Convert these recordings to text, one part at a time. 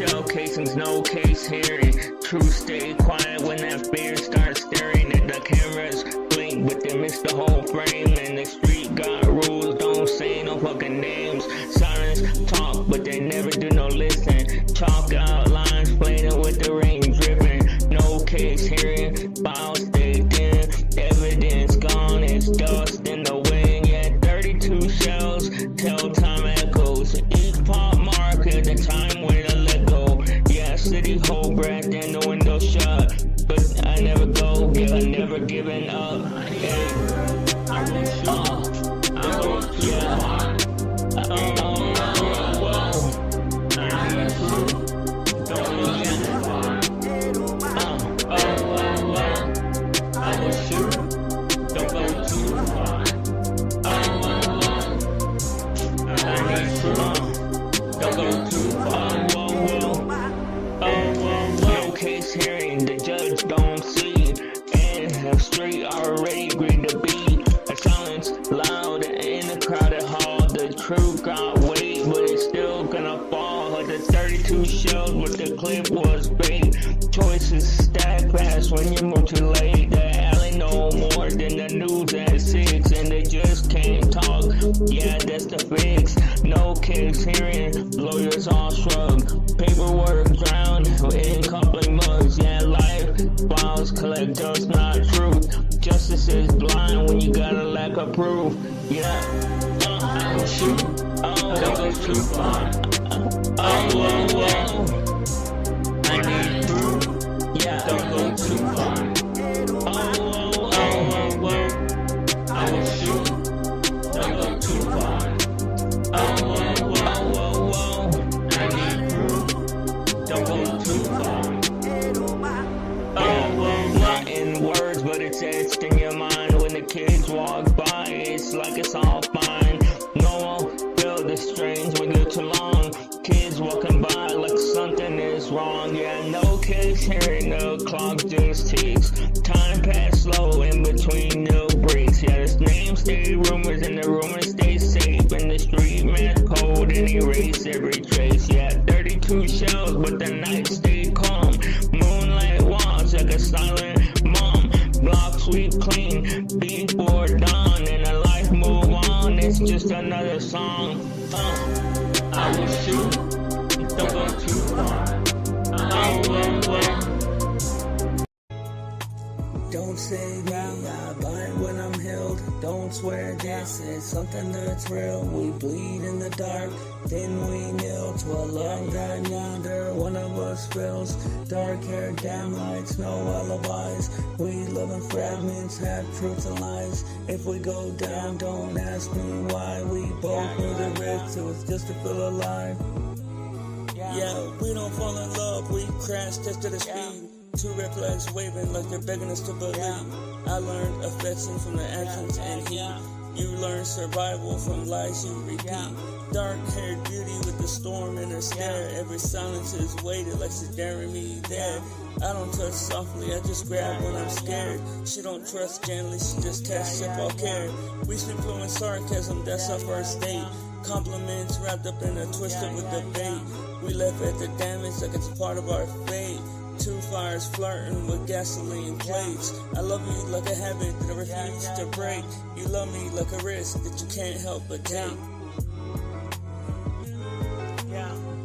shell casings, no case hearing. True stay quiet when that fear starts staring at the cameras. Blink, but they miss the whole frame. And the street got rules, don't say no fucking names. Sirens talk, but they never do no listen. Chalk out lines, playing with the rain dripping. No case hearing, files stayed in. Evidence gone, it's dust in the wind. Yeah, 32 shells, tell time echoes. Each pop mark at the time when I let go. Yeah, city hold breath and the window shut. But I never go, yeah, I never given up. Hey, I will shoot, I will, yeah. No case hearing, the judge don't see, and the street already agreed to be. A silence loud in the crowded hall. The truth got weight, but it's still gonna fall. Like the 32 shells with the clip was bait. Choices stack fast when you move too late. The alley no more than the news at 6, and they just can't talk. Yeah, that's the fix. No case hearing, lawyers all shrug. Paperwork drowned in company mugs. Yeah, life files collect dust, not truth. Justice is blind when you got a lack of proof. Yeah, I will shoot. Oh, don't go too far. Oh, I need proof. Yeah, don't go too far. Oh, I will shoot. Don't go too far. I need proof. Don't go too far. Not in words, but it's etched in your mind. When the kids walk by, it's like it's all fine. No one feel the strains we live too long. Kids walking by like something is wrong. Yeah, no case hearing, the clock just ticks. Time pass slow in between new breaks. Yeah, the names stay rumors and the rumors stay safe. And the street math code and erase every trace. Yeah, 32 shells, but the night stay calm. Moonlight walks like a silent mom. Block sweep clean before dawn, and a life move on. It's just another song. I will shoot, don't go too far. Don't say me, I bite when I'm held. Don't swear this is something that's real. We bleed in the dark, then we kneel to a love that neither one of us feels. Dark hair, damn lights, no alibis. We live in fragments, have truths and lies. If we go down, don't ask me why. We both knew the risk, it was just to feel alive. Yeah, we don't fall in love, we crash just to the speed. Two red flags waving like they're begging us to believe. I learned affection from the actions and heat. You learn survival from lies you repeat. Dark-haired beauty with the storm in her stare. Every silence is weighted like she's daring me there. I don't touch softly, I just grab when I'm scared. She don't trust gently, she just casts up all care. We sleep flowing sarcasm, that's our first date. Compliments wrapped up in a twisted with debate. We left at the damage like it's part of our fate. Two fires flirting with gasoline plates. I love you like a habit that I refuse to break. You love me like a risk that you can't help but take.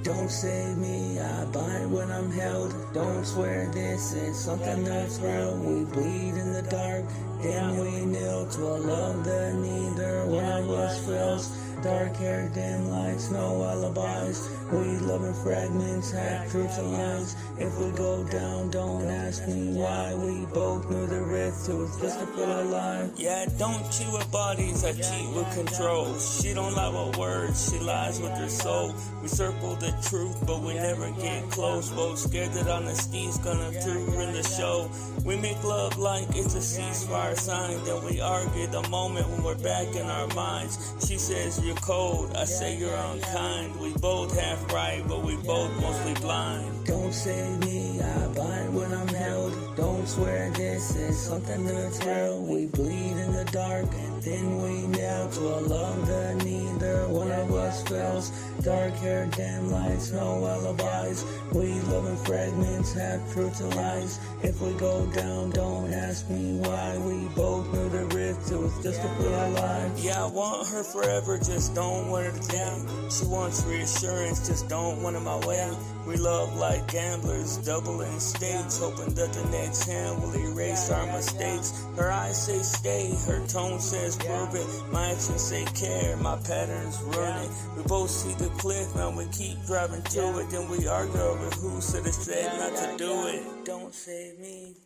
Don't save me, I bite when I'm held. Don't swear this is something that's real. We bleed in the dark, then we kneel to a love that neither one of us feels. Dark hair, dim lights, no alibis. We love in fragments, half truths and lies. If we go down, don't ask me why. We both knew the risk, it was just to feel alive. Yeah, I don't cheat with bodies, I cheat with control. She don't lie with words, she lies with her soul. We circle the truth, but we never get close. Both scared that honesty's gonna ruin the show. We make love like it's a ceasefire sign. Then we argue the moment when we're back in our minds. She says you're cold, I say you're unkind. We both half right, but we both mostly blind. Don't save me, I bite when I'm held. Don't don't swear this is something that's real. We bleed in the dark, then we kneel to a love that neither one of us feels. Dark hair, dim lights, no alibis. We live in fragments, half truths and lies. If we go down, don't ask me why. We both knew the risk, it was just to feel alive. Yeah, I want her forever, just don't want her to down. She wants reassurance, just don't want it my way. We love like gamblers, doubling stakes, hoping that the next hand will erase our mistakes. Her eyes say stay, her tone says prove it. My actions say care, my patterns running. We both see the cliff, now we keep driving to it. Then we argue over who should have said not to do it. Don't save me.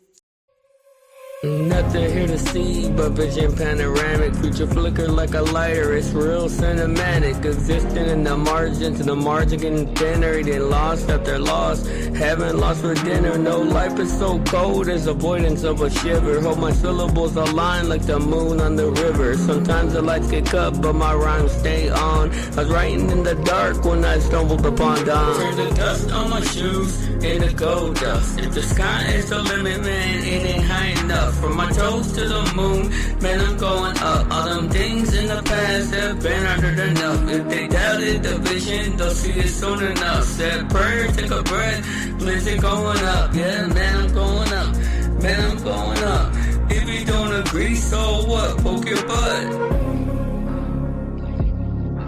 Nothing here to see but vision panoramic. Future flicker like a lighter, it's real cinematic. Existing in the margin, to the margin getting thinner. They lost after lost, haven't lost for dinner. No, life is so cold, there's avoidance of a shiver. Hope my syllables align like the moon on the river. Sometimes the lights get cut, but my rhymes stay on. I was writing in the dark when I stumbled upon dawn. Turn the dust on my shoes into gold dust. If the sky is the limit, man, it ain't high enough. From my toes to the moon, man, I'm going up. All them things in the past have been uttered enough. If they doubted the vision, they'll see it soon enough. Said prayer, take a breath, bliss it going up. Yeah, man, I'm going up. Man, I'm going up. If you don't agree, so what? Poke your butt.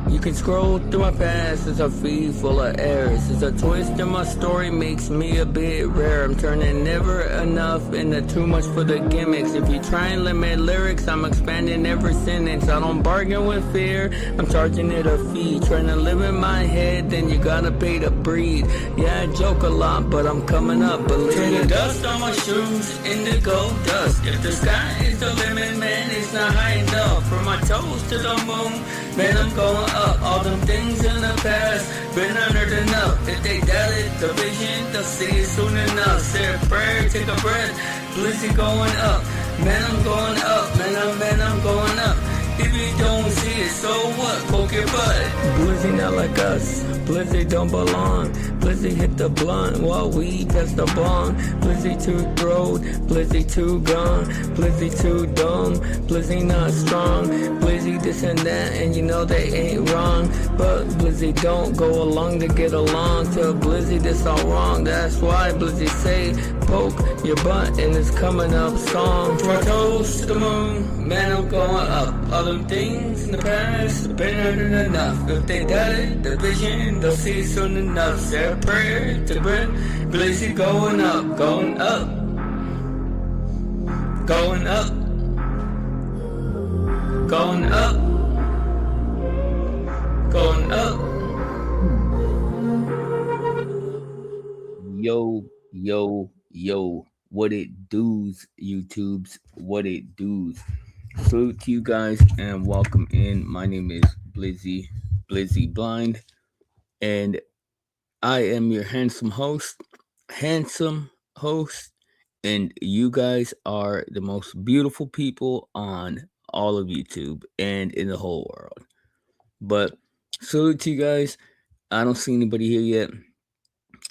You can scroll through my past, it's a feed full of errors. It's a twist in my story, makes me a bit rare. I'm turning never enough into too much for the gimmicks. If you try and limit lyrics, I'm expanding every sentence. I don't bargain with fear, I'm charging it a fee. Trying to live in my head, then you gotta pay to breathe. Yeah, I joke a lot, but I'm coming up, believe. Turn the dust on my shoes into gold dust. If the sky is the limit, man, it's not high enough. From my toes to the moon, man, I'm going up. All them things in the past been honored enough. If they doubted the vision, they'll see it soon enough. Say a prayer, take a breath, bliss it going up. Man, I'm going up. Man, I'm going up. If you don't see it, so what? Poke your butt. Blizzy not like us. Blizzy don't belong. Blizzy hit the blunt while we test the bong. Blizzy too throwed. Blizzy too gone. Blizzy too dumb. Blizzy not strong. Blizzy this and that, and you know they ain't wrong. But Blizzy don't go along to get along. Tell Blizzy this all wrong. That's why Blizzy say poke your butt and it's coming up song. From my toes to the moon, man, I'm going up. All them things in the past been heard enough. If they doubted the vision, they'll see it soon enough. Say a prayer to breath, Blizzy going up, going up, going up, going up, going up. Yo, what it does, YouTubes, what it does. Salute to you guys and welcome in. My name is Blizzy Blind, and I am your handsome host, and you guys are the most beautiful people on all of YouTube and in the whole world. But salute to you guys. I don't see anybody here yet,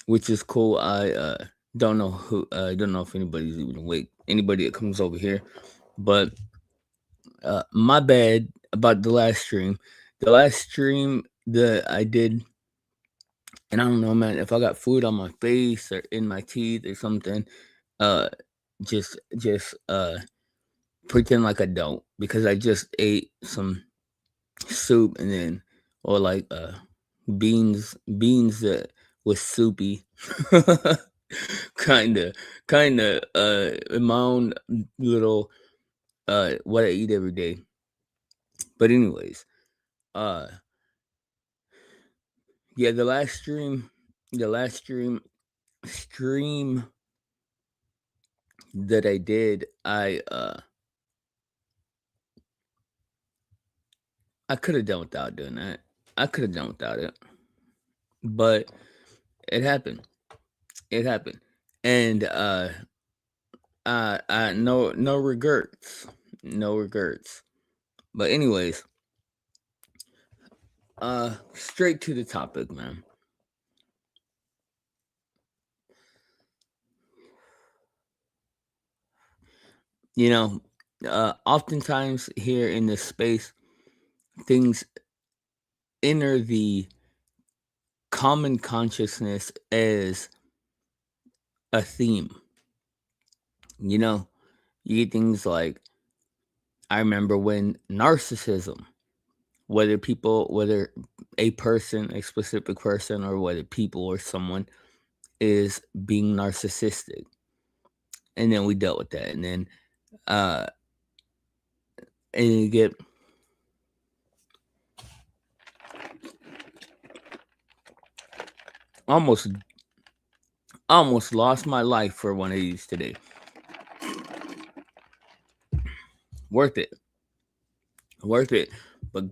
which is cool. I don't know who. I don't know if anybody's even awake. Anybody that comes over here, but my bad about the last stream. The last stream that I did, and I don't know, man, if I got food on my face or in my teeth or something, uh, just pretend like I don't, because I just ate some soup and then, or like beans that was soupy, kind of in my own little what I eat every day. But anyways, uh yeah, the last stream that I did, I could have done without doing that. I could have done without it. But it happened. It happened. And I no regrets. No regrets. But anyways, straight to the topic, man. You know, oftentimes here in this space, things enter the common consciousness as a theme. You know, you get things like, I remember when narcissism, whether a person, a specific person, or whether people or someone is being narcissistic. And then we dealt with that. Uh, and you get almost almost lost my life for one of these today. Worth it. Worth it. But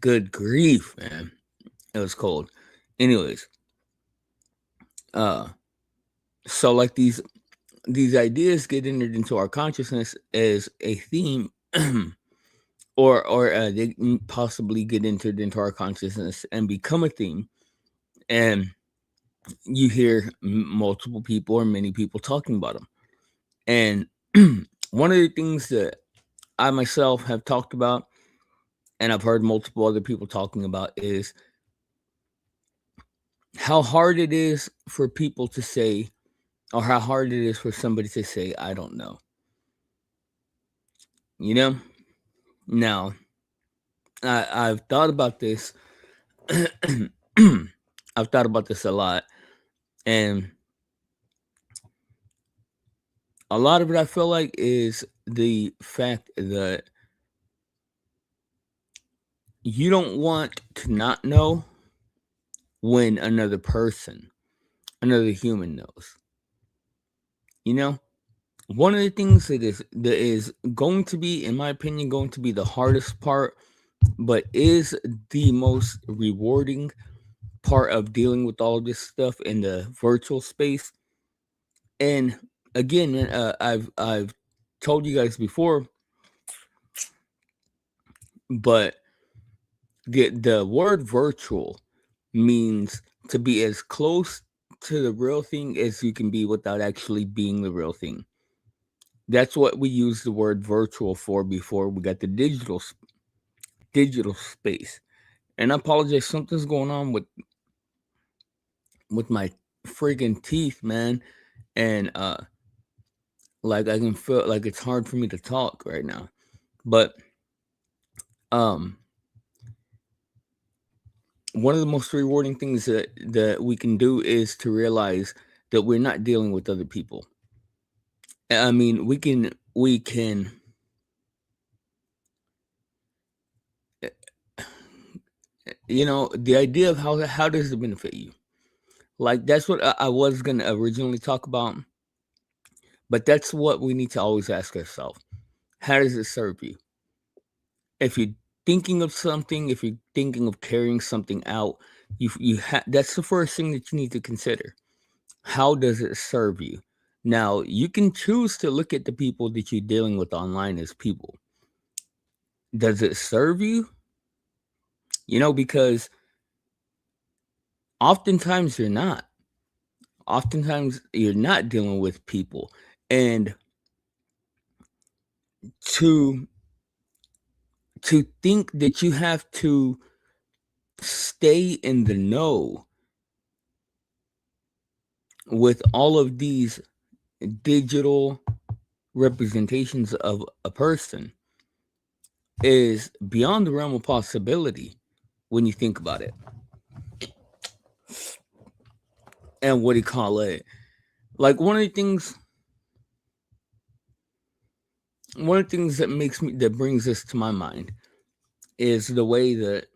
good grief, man. It was cold. Anyways, uh so like these ideas get entered into our consciousness as a theme, or they possibly get entered into our consciousness and become a theme, and you hear multiple people or many people talking about them. And one of the things that I myself have talked about, and I've heard multiple other people talking about, is how hard it is for people to say, or how hard it is for somebody to say, I don't know. You know? Now, I've thought about this. I've thought about this a lot. And a lot of it I feel like is the fact that you don't want to not know when another person, another human knows. You know? One of the things that is going to be, in my opinion, going to be the hardest part, but is the most rewarding part of dealing with all this stuff in the virtual space. And again, I've told you guys before, but the word virtual means to be as close to the real thing as you can be without actually being the real thing. That's what we used the word virtual for before we got the digital space. And I apologize, something's going on with my freaking teeth, man. And like I can feel like it's hard for me to talk right now. But um one of the most rewarding things that we can do is to realize that we're not dealing with other people. I mean, we can the idea of how does it benefit you? Like that's what I was gonna originally talk about, but that's what we need to always ask ourselves. How does it serve you? If you're thinking of something, if you're thinking of carrying something out, that's the first thing that you need to consider. How does it serve you? Now, you can choose to look at the people that you're dealing with online as people. Does it serve you? Because oftentimes you're not. Oftentimes you're not dealing with people. And to think that you have to stay in the know with all of these digital representations of a person is beyond the realm of possibility when you think about it. And what do you call it? Like one of the things that brings this to my mind is the way that,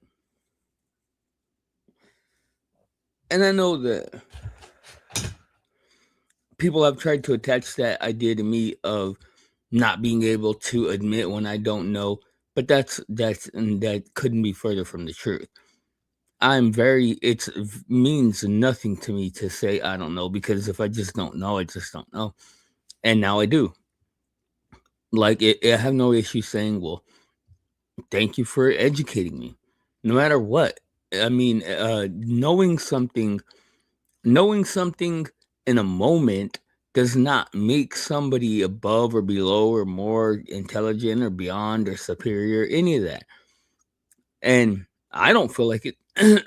and I know that people have tried to attach that idea to me of not being able to admit when I don't know, but that couldn't be further from the truth. It means nothing to me to say I don't know, because if I just don't know, I just don't know. And now I do. Like I have no issue saying, well, thank you for educating me. No matter what. I mean, knowing something in a moment does not make somebody above or below or more intelligent or beyond or superior, any of that. And I don't feel like it. I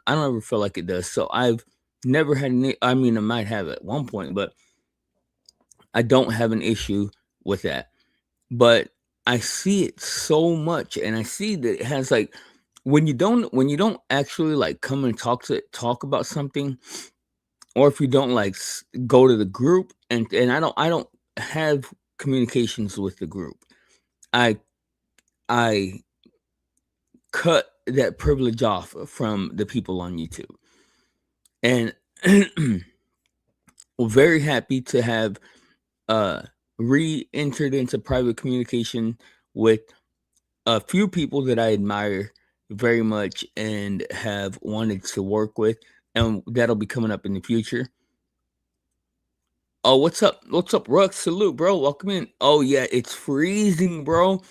don't ever feel like it does. So I've never had any. I mean, I might have at one point, but I don't have an issue with that. But I see it so much, and I see that it has like when you don't actually like come and talk about something, or if you don't like go to the group, and I don't have communications with the group. I I cut that privilege off from the people on YouTube, and we're very happy to have uh re-entered into private communication with a few people that I admire very much and have wanted to work with, and that'll be coming up in the future. Oh, what's up? What's up, Rux? Salute, bro. Welcome in. Oh yeah, it's freezing, bro.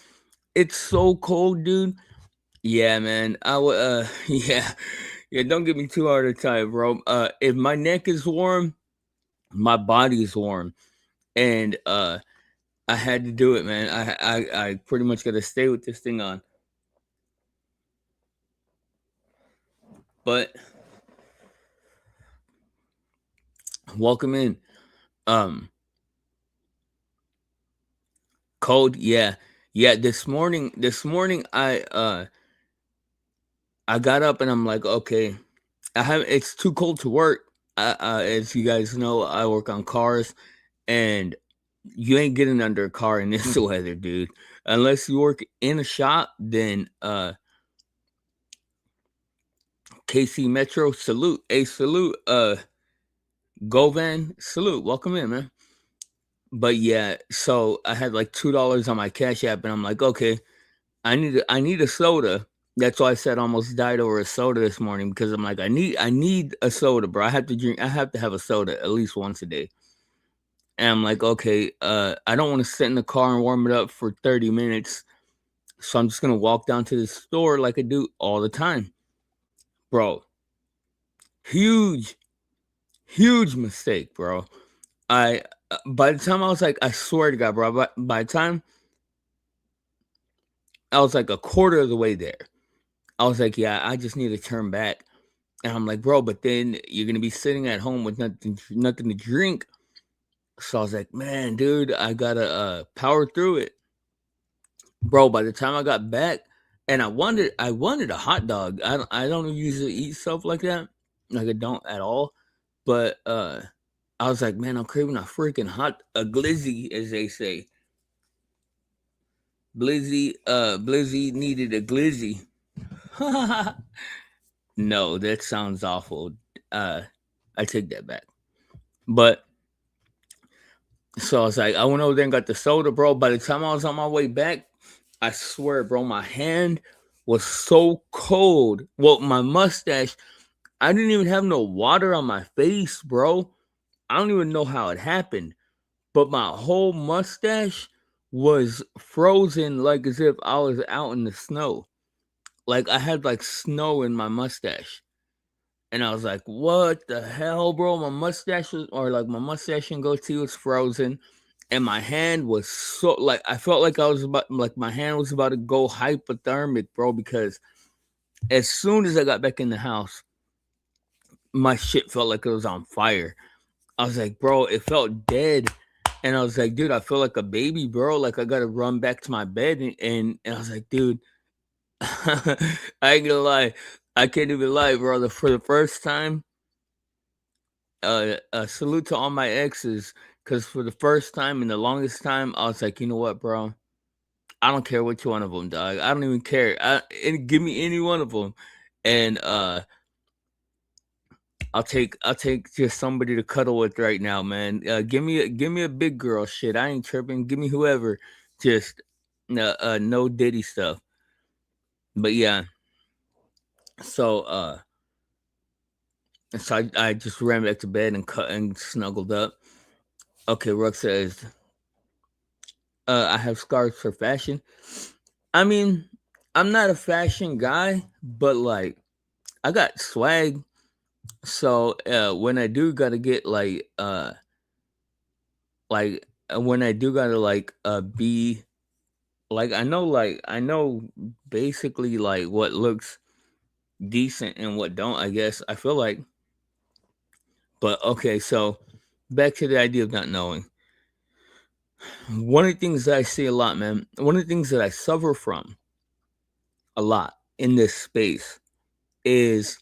It's so cold, dude. Yeah, man. yeah. Yeah, don't give me too hard a time, bro. If my neck is warm, my body is warm. And I had to do it, man. I pretty much gotta stay with this thing on. But welcome in. Um Cold, yeah. Yeah, this morning I got up and I'm like, okay, it's too cold to work. As you guys know, I work on cars, and you ain't getting under a car in this weather, dude. Unless you work in a shop, then KC Metro, salute. A salute, Govan, salute. Welcome in, man. But yeah, so I had like $2 on my Cash App, and I'm like, okay, I need a soda. That's why I said I almost died over a soda this morning, because I'm like, I need a soda, bro. I have to have a soda at least once a day. And I'm like, okay, I don't want to sit in the car and warm it up for 30 minutes. So I'm just gonna walk down to the store like I do all the time. Bro, huge, huge mistake, bro. I By the time I was like, I swear to God, bro, by the time I was like a quarter of the way there, I was like, yeah, I just need to turn back. And I'm like, bro, but then you're gonna be sitting at home with nothing to drink. So I was like, man, dude, I gotta power through it. Bro, by the time I got back, and I wanted a hot dog. I don't usually eat stuff like that. Like, I don't at all. But I was like, man, I'm craving a glizzy, as they say. Blizzy needed a glizzy. No, that sounds awful. Uh I take that back. But so I was like, I went over there and got the soda, bro. By the time I was on my way back, I swear, bro, my hand was so cold. Well, my mustache, I didn't even have no water on my face, bro. I don't even know how it happened, but my whole mustache was frozen, like as if I was out in the snow. Like, I had like snow in my mustache. And I was like, what the hell, bro? My mustache and goatee was frozen. And my hand was so, like, I felt like my hand was about to go hypothermic, bro, because as soon as I got back in the house, my shit felt like it was on fire. I was like, bro, it felt dead. And I was like, dude, I feel like a baby, bro. Like, I gotta run back to my bed. And I was like, dude, I ain't gonna lie. I can't even lie, brother. For the first time, salute to all my exes. Because for the first time in the longest time, I was like, you know what, bro? I don't care which one of them, dog. I don't even care. Give me any one of them. And I'll take just somebody to cuddle with right now, man. Give me a big girl. Shit, I ain't tripping. Give me whoever. Just no Diddy stuff. But yeah, so I just ran back to bed and cut and snuggled up. Okay, Ruck says, I have scars for fashion. I mean, I'm not a fashion guy, but like, I got swag. So when I do gotta get like like when I do gotta be I know basically like what looks decent and what don't, I guess. I feel like. But okay, so back to the idea of not knowing. One of the things that I see a lot, man, one of the things that I suffer from a lot in this space is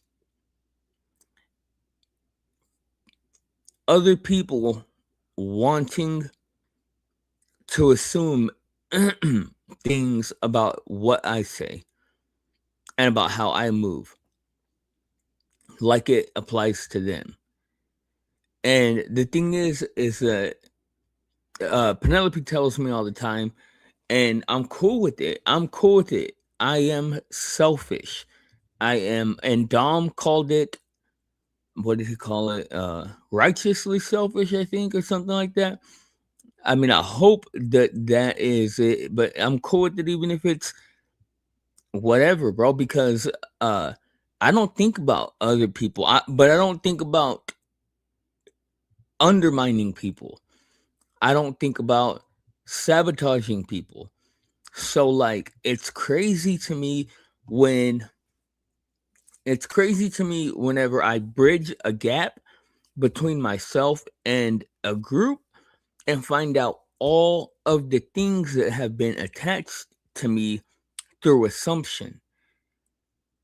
other people wanting to assume things about what I say and about how I move, like it applies to them. And the thing is that Penelope tells me all the time, and I'm cool with it. I'm cool with it. I am selfish. I am, and Dom called it, what did he call it? Righteously selfish, I think, or something like that. I mean, I hope that that is it, but I'm cool with it, even if it's whatever, bro, because uh, I don't think about other people, but I don't think about undermining people. I don't think about sabotaging people. So, like, when it's crazy to me whenever I bridge a gap between myself and a group and find out all of the things that have been attached to me through assumption.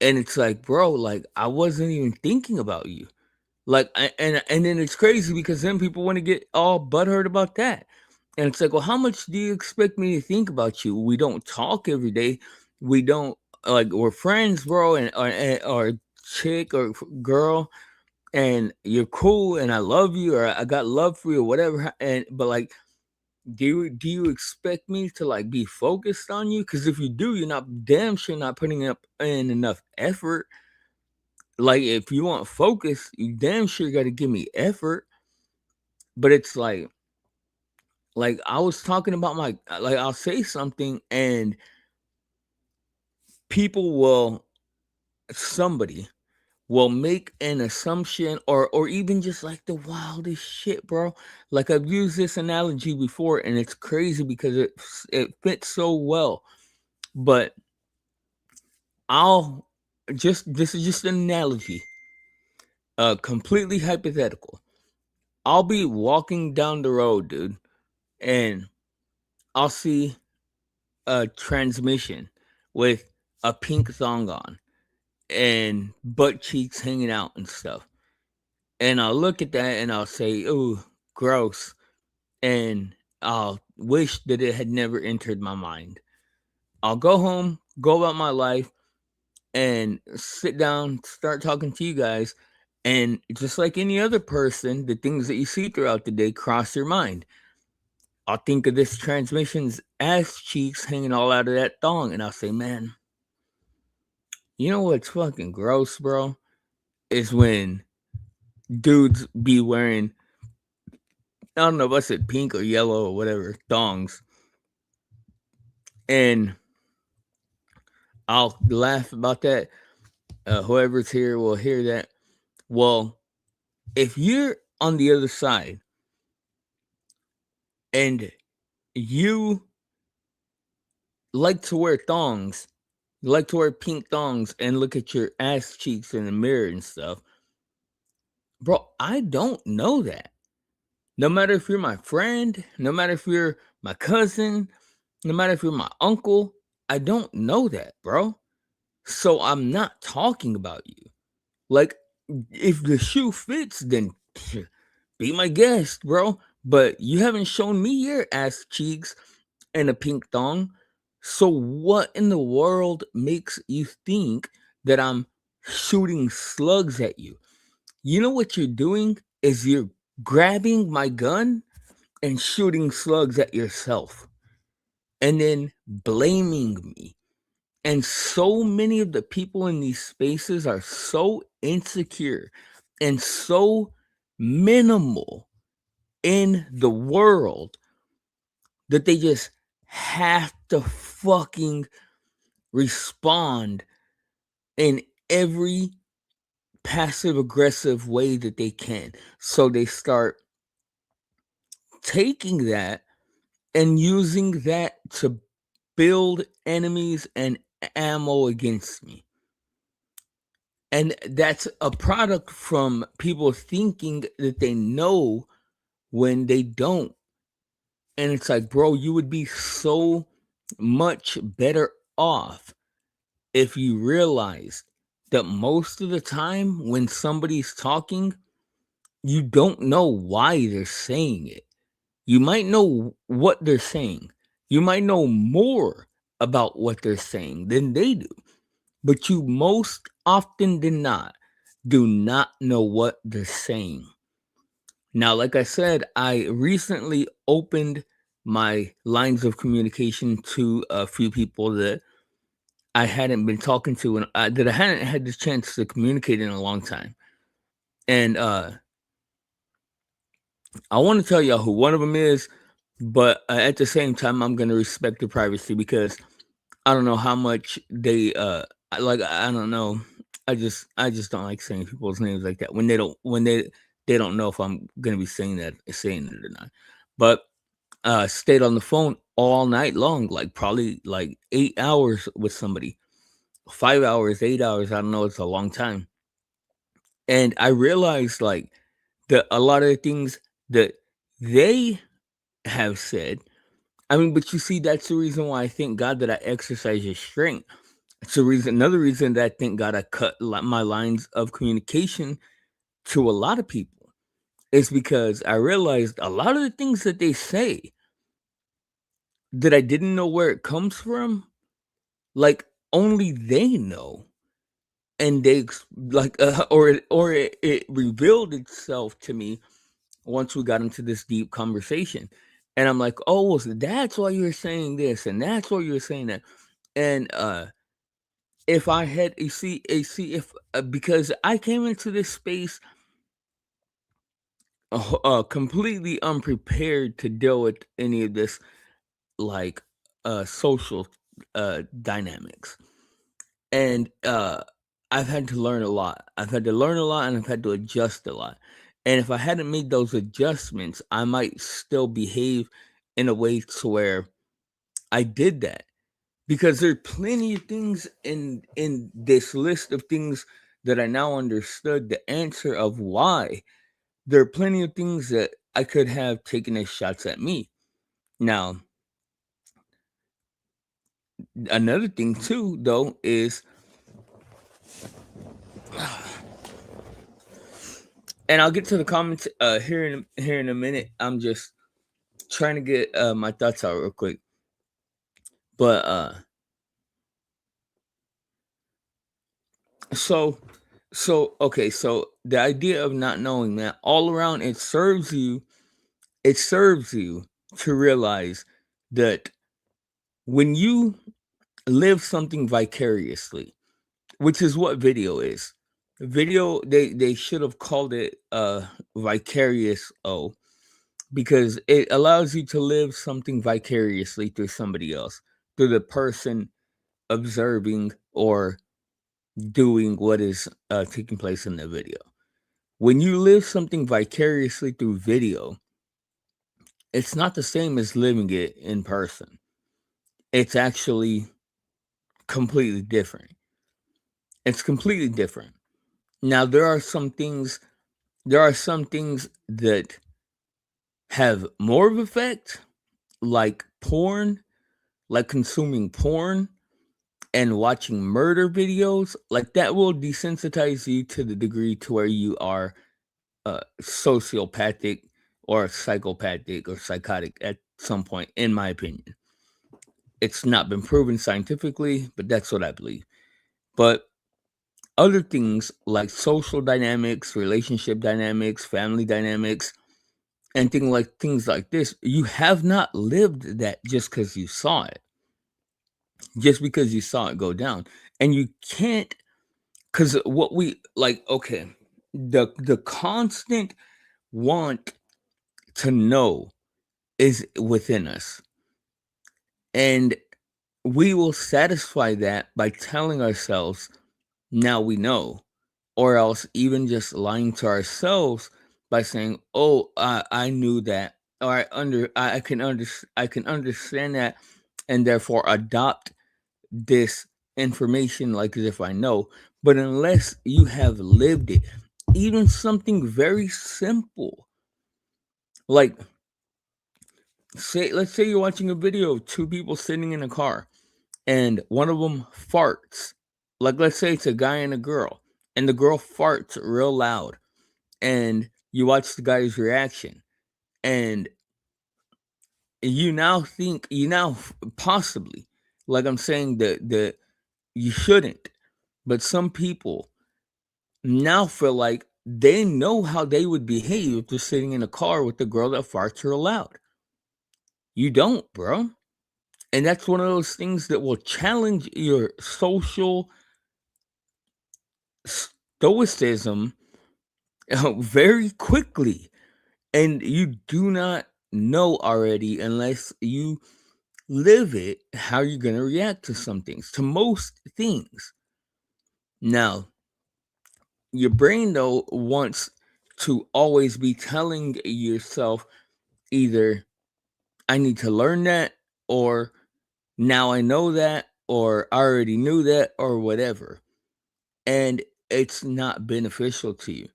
And it's like, bro, like I wasn't even thinking about you. And then it's crazy because then people want to get all butthurt about that. And it's like, well, how much do you expect me to think about you? We don't talk every day. We don't, like, we're friends, bro, or chick or girl, and you're cool, and I love you, or I got love for you, or whatever. And but like, do you expect me to like be focused on you? Because if you do, you're not damn sure not putting up in enough effort. Like, if you want focus, you damn sure got to give me effort. But it's like I was talking about like I'll say something and people will somebody will make an assumption, or even just like the wildest shit, bro. Like, I've used this analogy before and it's crazy because it fits so well. But I'll just this is just an analogy, completely hypothetical. I'll be walking down the road, dude, and I'll see a transmission with a pink thong on and butt cheeks hanging out and stuff. And I'll look at that and I'll say, "Ooh, gross." And I'll wish that it had never entered my mind. I'll go home, go about my life, and sit down, start talking to you guys. And just like any other person, the things that you see throughout the day cross your mind. I'll think of this transmission's ass cheeks hanging all out of that thong, and I'll say, man, you know what's fucking gross, bro? Is when dudes be wearing, I don't know if I said pink or yellow or whatever, thongs. And I'll laugh about that. Whoever's here will hear that. Well, if you're on the other side and you like to wear thongs, you like to wear pink thongs and look at your ass cheeks in the mirror and stuff, bro, I don't know that. No matter if you're my friend, no matter if you're my cousin, no matter if you're my uncle, I don't know that, bro. So I'm not talking about you. Like, if the shoe fits, then be my guest, bro. But you haven't shown me your ass cheeks and a pink thong. So what in the world makes you think that I'm shooting slugs at you? You know what you're doing is you're grabbing my gun and shooting slugs at yourself and then blaming me. And so many of the people in these spaces are so insecure and so minimal in the world that they just have to fucking respond in every passive aggressive way that they can. So they start taking that and using that to build enemies and ammo against me. And that's a product from people thinking that they know when they don't. And it's like, bro, you would be so much better off if you realized that most of the time when somebody's talking, you don't know why they're saying it. You might know what they're saying. You might know more about what they're saying than they do. But you most often than not do not know what they're saying. Now, like I said, I recently opened my lines of communication to a few people that I hadn't been talking to and that I hadn't had the chance to communicate in a long time. And I want to tell y'all who one of them is, but at the same time, I'm going to respect their privacy because I don't know how much they I don't know. I just don't like saying people's names like that when they don't know if I'm gonna be saying it or not. But stayed on the phone all night long, like probably like 8 hours with somebody, 5 hours, 8 hours. I don't know. It's a long time, and I realized like that a lot of the things that they have said. I mean, but you see, that's the reason why I thank God that I exercise your strength. It's the reason. Another reason that I thank God I cut my lines of communication to a lot of people is because I realized a lot of the things that they say that I didn't know where it comes from, like only they know, and it revealed itself to me once we got into this deep conversation, and I'm like, oh, so that's why you're saying this, and that's why you're saying that, and if I had you see if because I came into this space completely unprepared to deal with any of this like social dynamics, and I've had to learn a lot. I've had to learn a lot and I've had to adjust a lot, and if I hadn't made those adjustments I might still behave in a way to where I did that, because there's plenty of things in this list of things that I now understood the answer of why. There are plenty of things that I could have taken as shots at me. Now, another thing too, though, is, and I'll get to the comments here in a minute. I'm just trying to get my thoughts out real quick. But so okay, so the idea of not knowing, man, all around it serves you to realize that when you live something vicariously, which is what video is. Video, they should have called it vicarious because it allows you to live something vicariously through somebody else, through the person observing or doing what is taking place in the video. When you live something vicariously through video, it's not the same as living it in person. It's actually completely different. It's completely different. Now there are some things that have more of effect, like porn, like consuming porn and watching murder videos. Like that will desensitize you to the degree to where you are sociopathic or psychopathic or psychotic at some point, in my opinion. It's not been proven scientifically, but that's what I believe. But other things like social dynamics, relationship dynamics, family dynamics, and things like this, you have not lived that just because you saw it, just because you saw it go down, and you can't, because what we like, okay, the constant want to know is within us, and we will satisfy that by telling ourselves now we know, or else even just lying to ourselves by saying, oh, I knew that or I can understand that, and therefore adopt this information like as if I know. But unless you have lived it, even something very simple, like let's say you're watching a video of two people sitting in a car and one of them farts. Like let's say it's a guy and a girl, and the girl farts real loud, and you watch the guy's reaction, and you now possibly, like I'm saying, that you shouldn't, but some people now feel like they know how they would behave if they're sitting in a car with the girl that farts real loud. You don't, bro. And that's one of those things that will challenge your social stoicism very quickly. And you do not know already unless you live it how you're going to react to some things, to most things. Now, your brain, though, wants to always be telling yourself either I need to learn that, or now I know that, or I already knew that, or whatever. And it's not beneficial to you,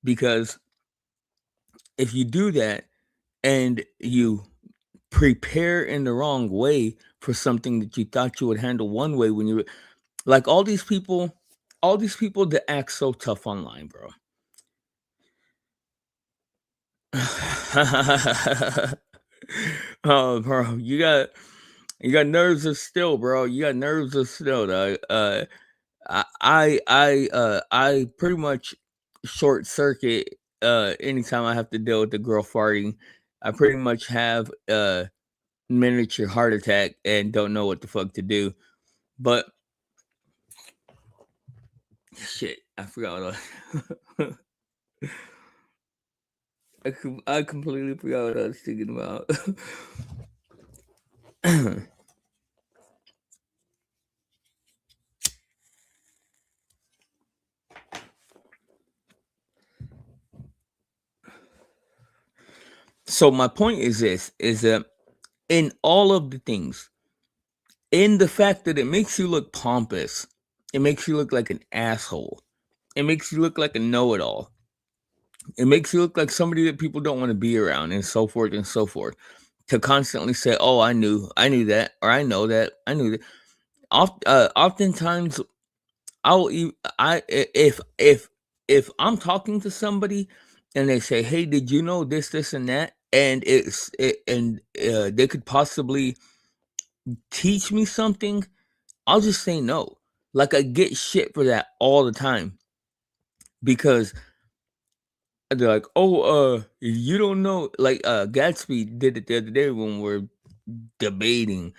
because if you do that and you prepare in the wrong way for something that you thought you would handle one way, when you like all these people that act so tough online, bro. Oh, bro, you got nerves of steel, bro. You got nerves of steel, dog. I pretty much short circuit anytime I have to deal with the girl farting. I pretty much have a miniature heart attack and don't know what the fuck to do. But shit, I forgot what I completely forgot what I was thinking about. So my point is this: is that in all of the things, in the fact that it makes you look pompous, it makes you look like an asshole, it makes you look like a know-it-all, it makes you look like somebody that people don't want to be around, and so forth and so forth. To constantly say, "Oh, I knew that," or "I know that, I knew that." Oftentimes, if I'm talking to somebody and they say, "Hey, did you know this, and that?" and they could possibly teach me something, I'll just say no. Like I get shit for that all the time, because they're like, "Oh, you don't know." Like Gatsby did it the other day when we're debating.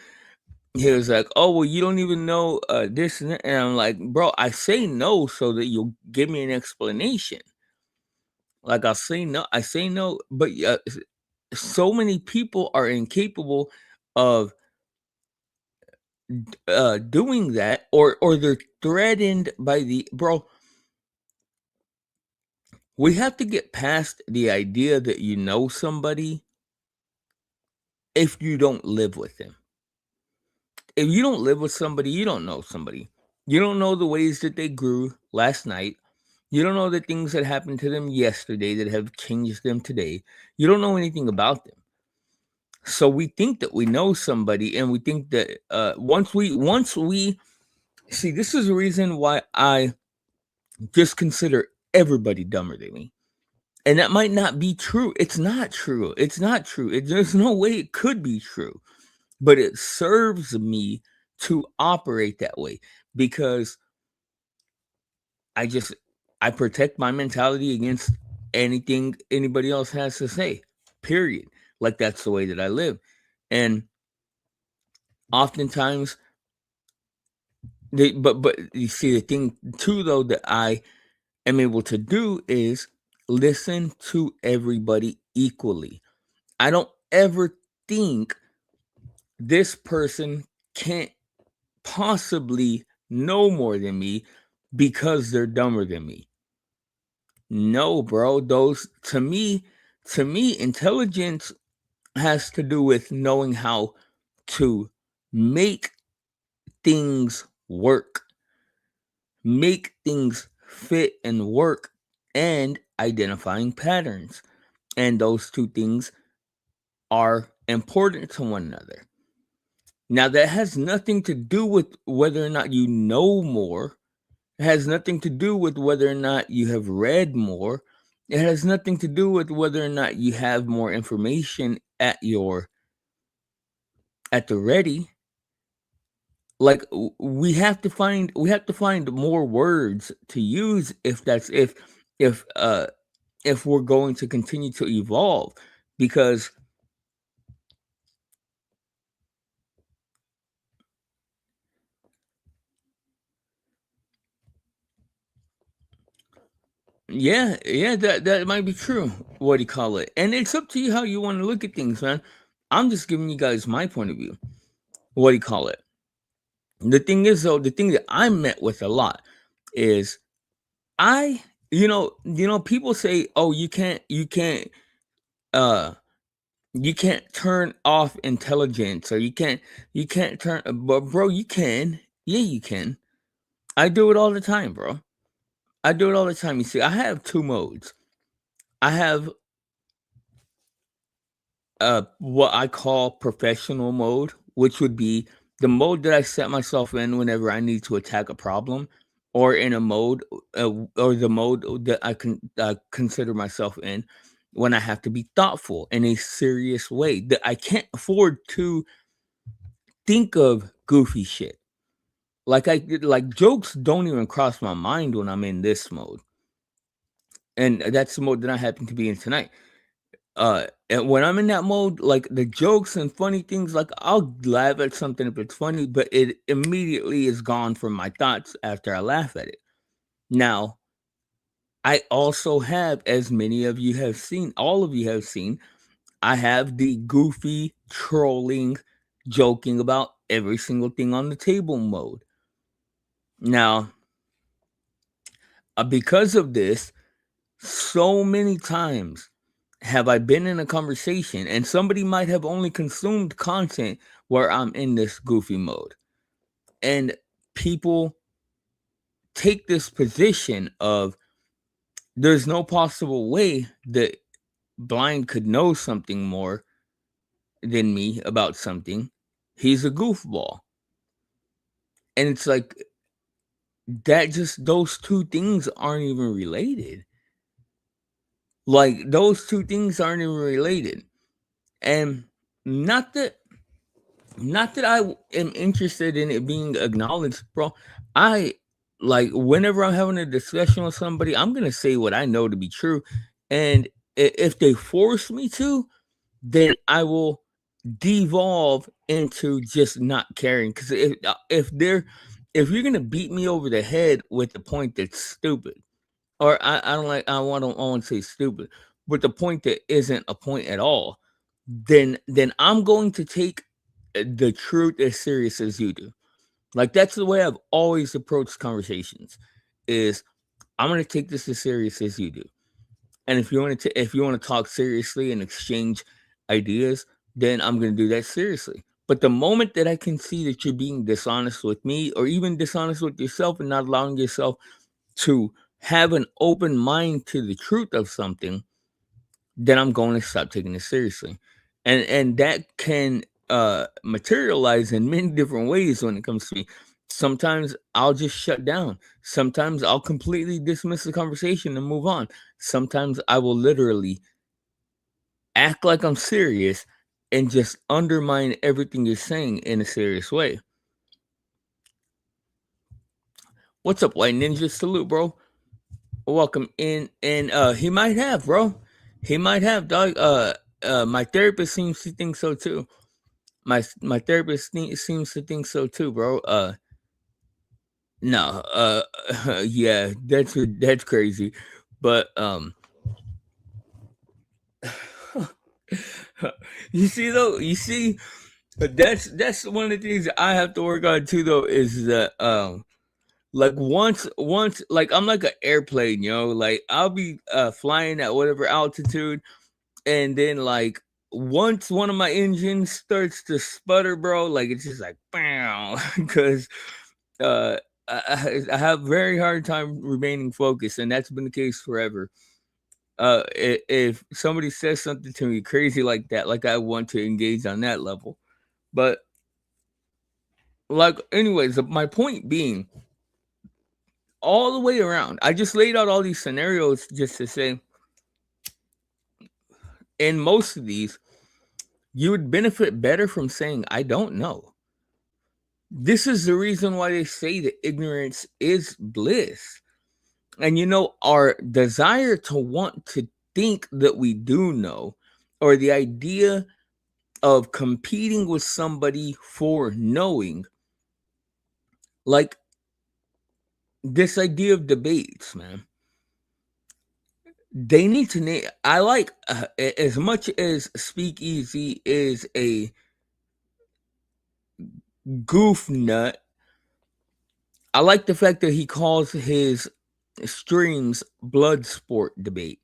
He was like, "Oh, well, you don't even know this and that." And I'm like, "Bro, I say no so that you'll give me an explanation." Like I say no, but so many people are incapable of doing that, or they're threatened by the bro. We have to get past the idea that you know somebody if you don't live with them. If you don't live with somebody, you don't know somebody. You don't know the ways that they grew last night. You don't know the things that happened to them yesterday that have changed them today. You don't know anything about them. So we think that we know somebody, and we think that once we see, this is the reason why I just consider everybody dumber than me. And that might not be true. It's not true. It's not true. There's no way it could be true. But it serves me to operate that way, because I just I protect my mentality against anything anybody else has to say. Period. Like that's the way that I live. And oftentimes but you see, the thing too though that I am able to do is listen to everybody equally. I don't ever think this person can't possibly know more than me because they're dumber than me. No, bro. Those to me, intelligence has to do with knowing how to make things work, make things fit and work, and identifying patterns. And those two things are important to one another. Now, that has nothing to do with whether or not you know more. It has nothing to do with whether or not you have read more. It has nothing to do with whether or not you have more information at the ready. Like we have to find more words to use if if we're going to continue to evolve, because yeah, that might be true. What do you call it? And it's up to you how you want to look at things, man. I'm just giving you guys my point of view. What do you call it? The thing is, though, the thing that I met with a lot is I, people say, "Oh, uh, you can't turn off intelligence, or you can't turn." But bro, you can. Yeah, you can. I do it all the time, bro. I do it all the time. You see, I have two modes. I have what I call professional mode, which would be the mode that I set myself in whenever I need to attack a problem, or in a mode, or the mode that I can consider myself in when I have to be thoughtful in a serious way. That I can't afford to think of goofy shit. Like jokes don't even cross my mind when I'm in this mode, and that's the mode that I happen to be in tonight. And when I'm in that mode, like the jokes and funny things, like I'll laugh at something if it's funny, but it immediately is gone from my thoughts after I laugh at it. Now, I also have, as many of you have seen, all of you have seen, I have the goofy, trolling, joking about every single thing on the table mode. Now, because of this, so many times have I been in a conversation and somebody might have only consumed content where I'm in this goofy mode. And people take this position of there's no possible way that Blind could know something more than me about something. He's a goofball. And it's like those two things aren't even related. Like those two things aren't even related. And not that I am interested in it being acknowledged, bro. I like whenever I'm having a discussion with somebody, I'm gonna say what I know to be true, and if they force me to, then I will devolve into just not caring. Because if you're gonna beat me over the head with the point that's stupid, or I don't like I want to say stupid, but the point that isn't a point at all, then I'm going to take the truth as serious as you do. Like that's the way I've always approached conversations. Is I'm going to take this as serious as you do. And if you want to talk seriously and exchange ideas, then I'm going to do that seriously. But the moment that I can see that you're being dishonest with me, or even dishonest with yourself, and not allowing yourself to have an open mind to the truth of something, then I'm going to stop taking it seriously. And that can materialize in many different ways when it comes to me. Sometimes I'll just shut down. Sometimes I'll completely dismiss the conversation and move on. Sometimes I will literally act like I'm serious and just undermine everything you're saying in a serious way. What's up, White Ninja? Salute, bro. Welcome in. And he might have, bro. He might have, dog. My therapist seems to think so too. My therapist seems to think so too, bro. No, yeah, that's crazy, but you see though, that's one of the things that I have to work on too, though, is that like once like I'm like an airplane, like I'll be flying at whatever altitude, and then like once one of my engines starts to sputter, bro, like it's just like bam, because uh, I have very hard time remaining focused, and that's been the case forever. If somebody says something to me crazy like that, like I want to engage on that level, but like, anyways, my point being, all the way around, I just laid out all these scenarios just to say, in most of these, you would benefit better from saying, I don't know. This is the reason why they say that ignorance is bliss. And our desire to want to think that we do know, or the idea of competing with somebody for knowing, like this idea of debates, man. They need to name. I like as much as Speakeasy is a goof nut. I like the fact that he calls his streams blood sport debate,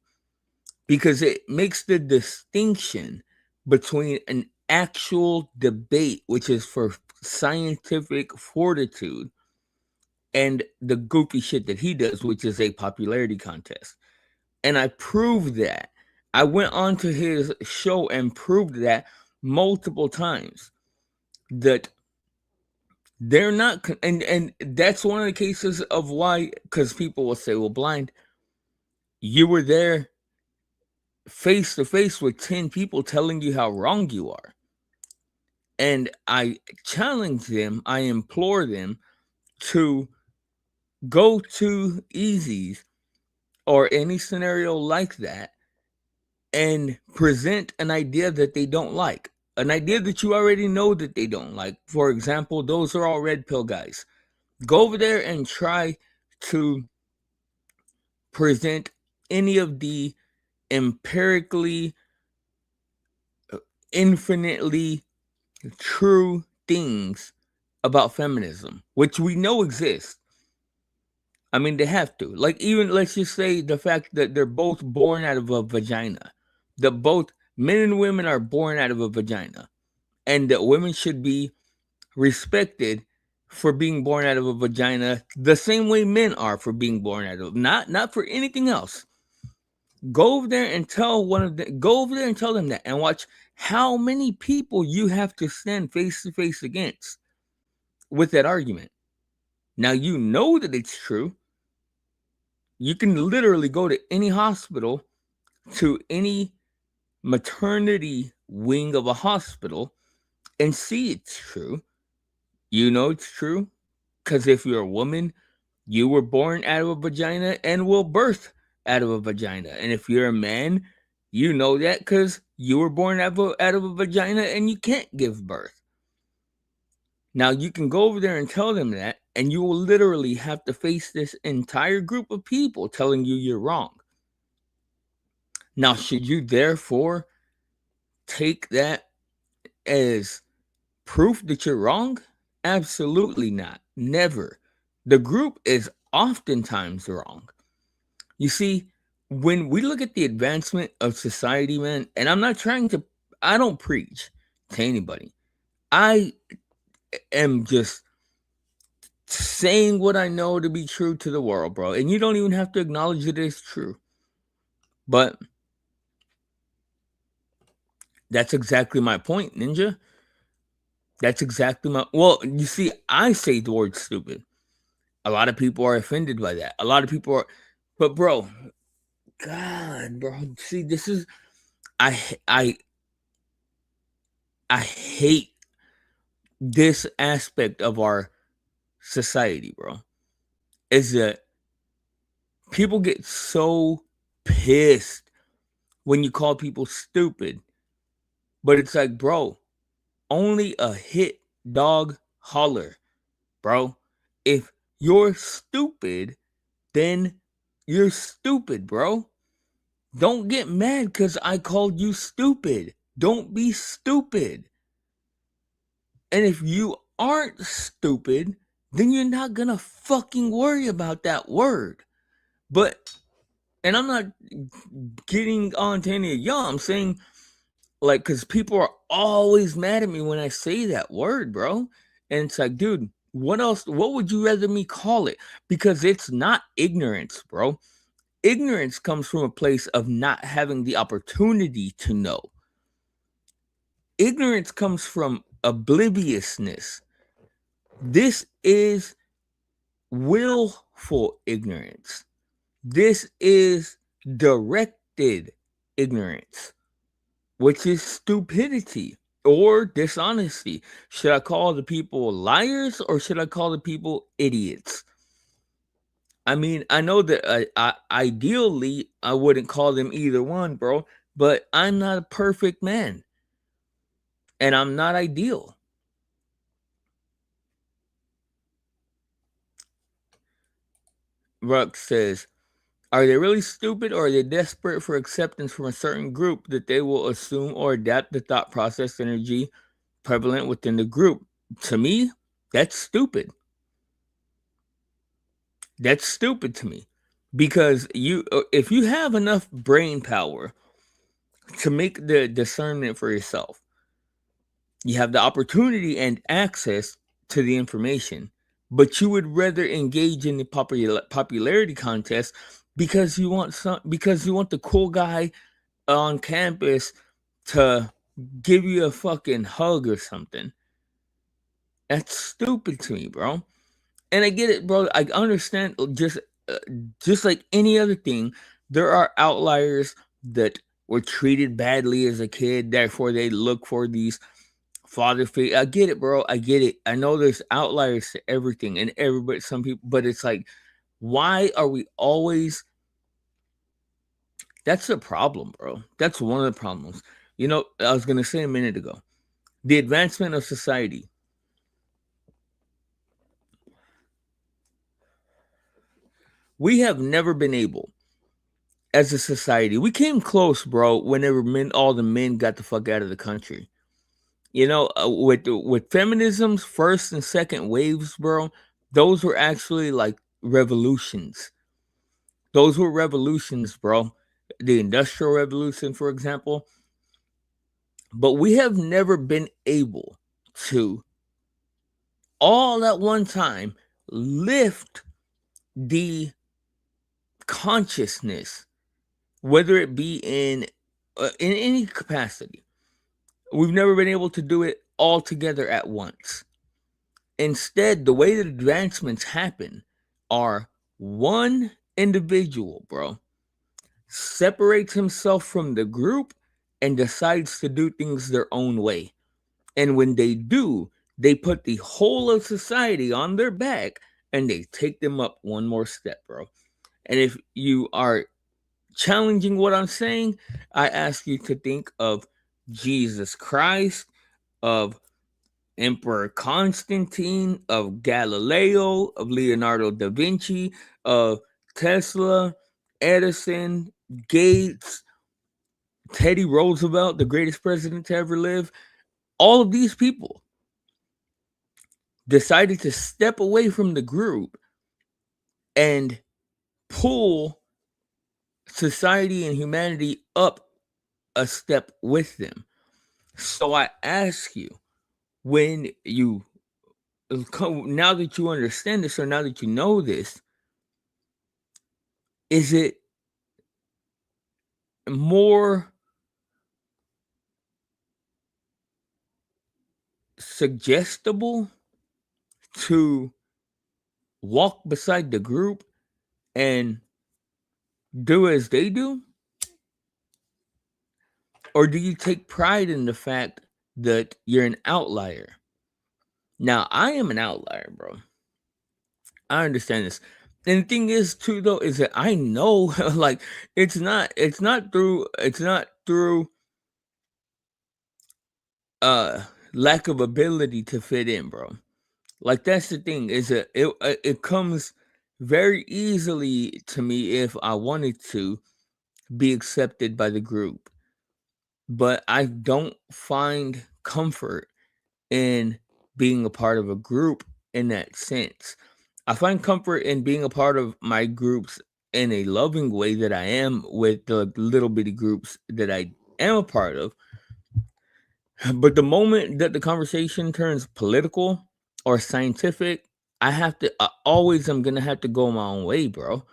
because it makes the distinction between an actual debate, which is for scientific fortitude, and the goofy shit that he does, which is a popularity contest. And I proved that. I went onto his show and proved that multiple times, that they're not, and that's one of the cases of why, because people will say, well, Blind, you were there face to face with 10 people telling you how wrong you are. And I challenge them, I implore them to go to Easy's or any scenario like that and present an idea that they don't like, an idea that you already know that they don't like. For example, those are all red pill guys. Go over there and try to present any of the empirically, infinitely true things about feminism, which we know exist. I mean, they have to. Like, even let's just say the fact that they're both born out of a vagina, that both men and women are born out of a vagina, and that women should be respected for being born out of a vagina the same way men are for being born out of, not for anything else. Go over there and tell go over there and tell them that, and watch how many people you have to stand face to face against with that argument. Now you know that it's true. You can literally go to any hospital, to any maternity wing of a hospital, and see it's true. You know it's true because if you're a woman, you were born out of a vagina and will birth out of a vagina. And if you're a man, you know that because you were born out of a vagina and you can't give birth. Now, you can go over there and tell them that, and you will literally have to face this entire group of people telling you you're wrong. Now, should you therefore take that as proof that you're wrong? Absolutely not. Never. The group is oftentimes wrong. You see, when we look at the advancement of society, man, and I don't preach to anybody. I am just saying what I know to be true to the world, bro. And you don't even have to acknowledge it is true. But that's exactly my point, Ninja. That's exactly well, you see, I say the word stupid. A lot of people are offended by that. A lot of people are, but bro, God, bro, see, this is, I hate this aspect of our society, bro. Is that people get so pissed when you call people stupid. But it's like, bro, only a hit dog holler, bro. If you're stupid, then you're stupid, bro. Don't get mad because I called you stupid. Don't be stupid. And if you aren't stupid, then you're not gonna fucking worry about that word. But, and I'm not getting on to any of y'all, I'm saying Like, because people are always mad at me when I say that word, bro. And it's like, dude, what else? What would you rather me call it? Because it's not ignorance, bro. Ignorance comes from a place of not having the opportunity to know. Ignorance comes from obliviousness. This is willful ignorance. This is directed ignorance, which is stupidity or dishonesty. Should I call the people liars or should I call the people idiots? I mean, I know that ideally I wouldn't call them either one, bro, but I'm not a perfect man and I'm not ideal. Ruck says, are they really stupid or are they desperate for acceptance from a certain group that they will assume or adapt the thought process energy prevalent within the group? To me, that's stupid. That's stupid to me. Because if you have enough brain power to make the discernment for yourself, you have the opportunity and access to the information, but you would rather engage in the popularity contest because you want the cool guy on campus to give you a fucking hug or something. That's stupid to me, bro. And I get it, bro. I understand. Just like any other thing, there are outliers that were treated badly as a kid. Therefore, they look for these father figure. I get it, bro. I get it. I know there's outliers to everything, and everybody, some people, but it's like, why are we always? That's the problem, bro. That's one of the problems. You know, I was gonna say a minute ago, the advancement of society. We have never been able, as a society, we came close, bro. Whenever all the men got the fuck out of the country. You know, with feminism's first and second waves, bro, those were actually like revolutions. Those were revolutions, bro. The Industrial Revolution, for example. But we have never been able to, all at one time, lift the consciousness, whether it be in any capacity. We've never been able to do it all together at once. Instead, the way that advancements happen are one individual, bro, separates himself from the group and decides to do things their own way. And when they do, they put the whole of society on their back and they take them up one more step, bro. And if you are challenging what I'm saying, I ask you to think of Jesus Christ, of Emperor Constantine, of Galileo, of Leonardo da Vinci, of Tesla, Edison, Gates, Teddy Roosevelt, the greatest president to ever live. All of these people decided to step away from the group and pull society and humanity up a step with them. So I ask you, when you now that you understand this or now that you know this, is it more suggestible to walk beside the group and do as they do? Or do you take pride in the fact that you're an outlier? Now, I am an outlier, bro. I understand this. And the thing is too though is that I know like it's not through lack of ability to fit in, bro. Like that's the thing is that it comes very easily to me if I wanted to be accepted by the group. But I don't find comfort in being a part of a group in that sense. I find comfort in being a part of my groups in a loving way that I am with the little bitty groups that I am a part of. But the moment that the conversation turns political or scientific, I always am gonna have to go my own way, bro,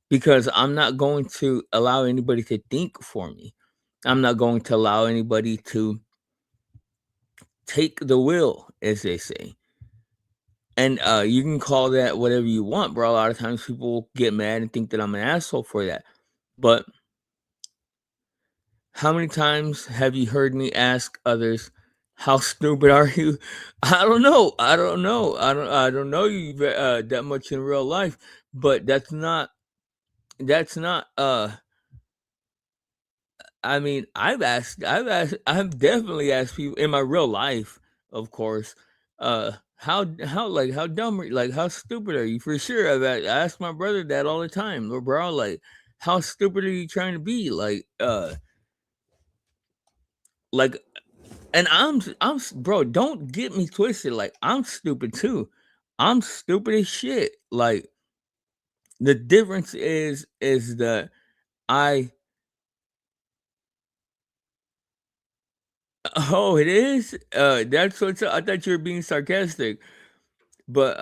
because I'm not going to allow anybody to think for me. I'm not going to allow anybody to take the wheel, as they say. And you can call that whatever you want, bro. A lot of times people get mad and think that I'm an asshole for that. But how many times have you heard me ask others, "How stupid are you?" I don't know. I don't know. I don't know you that much in real life, but that's not. I mean, I've definitely asked people in my real life, of course, how dumb, like, how stupid are you? For sure, I ask my brother that all the time, bro. Like, how stupid are you trying to be? Like, and bro. Don't get me twisted. Like, I'm stupid too. I'm stupid as shit. Like, the difference is that I. Oh, it is. That's what's. I thought you were being sarcastic. But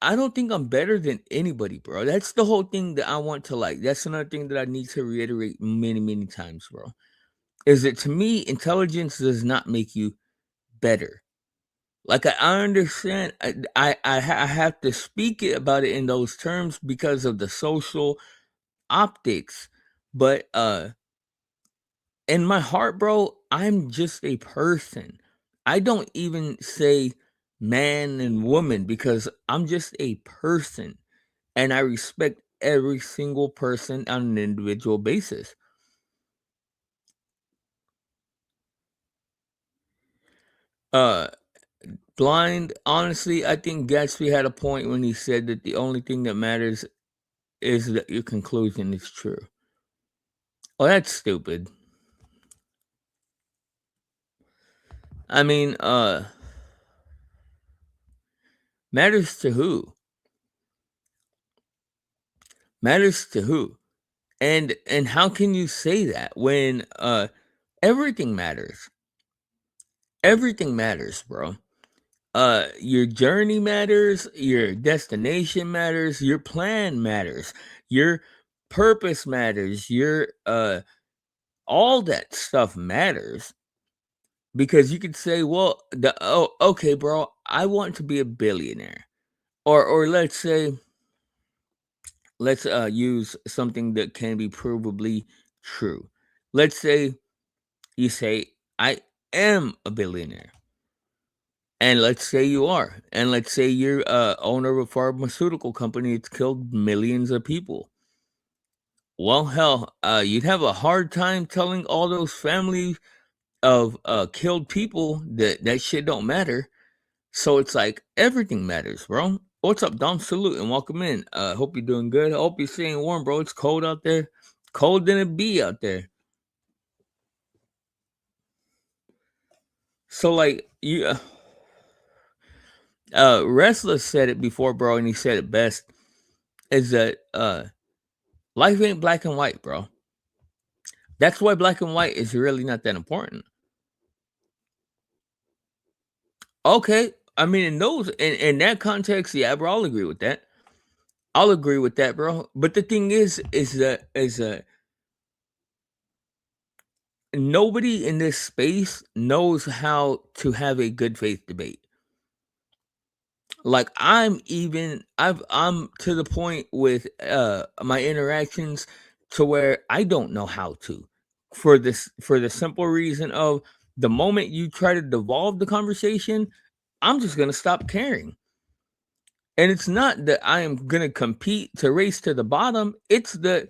I don't think I'm better than anybody, bro. That's the whole thing that I want to like. That's another thing that I need to reiterate many, many times, bro. Is that to me, intelligence does not make you better. Like, I understand, I have to speak it about it in those terms because of the social optics, but in my heart, bro, I'm just a person. I don't even say man and woman because I'm just a person. And I respect every single person on an individual basis. Uh, Blind, honestly, I think Gatsby had a point when he said that the only thing that matters is that your conclusion is true. Oh, that's stupid. I mean, matters to who? Matters to who? And how can you say that when everything matters? Everything matters, bro. Your journey matters, your destination matters, your plan matters, your purpose matters, your all that stuff matters. Because you could say, well, okay, bro, I want to be a billionaire. Or let's say, let's use something that can be provably true. Let's say you say, I am a billionaire. And let's say you are. And let's say you're owner of a pharmaceutical company that's killed millions of people. Well, hell, you'd have a hard time telling all those families of killed people that that shit don't matter. So it's like everything matters, bro. What's up, Dom? Salute and welcome in. Hope you're doing good. I hope you're staying warm, bro. It's cold out there. Cold than it be out there. So like you Restless said it before, bro, and he said it best. Is that life ain't black and white, bro. That's why black and white is really not that important. Okay. I mean, in that context, yeah, bro, I'll agree with that. I'll agree with that, bro. But the thing is that nobody in this space knows how to have a good faith debate. Like, I'm to the point with my interactions to where I don't know how to, for the simple reason of the moment you try to devolve the conversation, I'm just going to stop caring. And it's not that I am going to compete to race to the bottom. It's that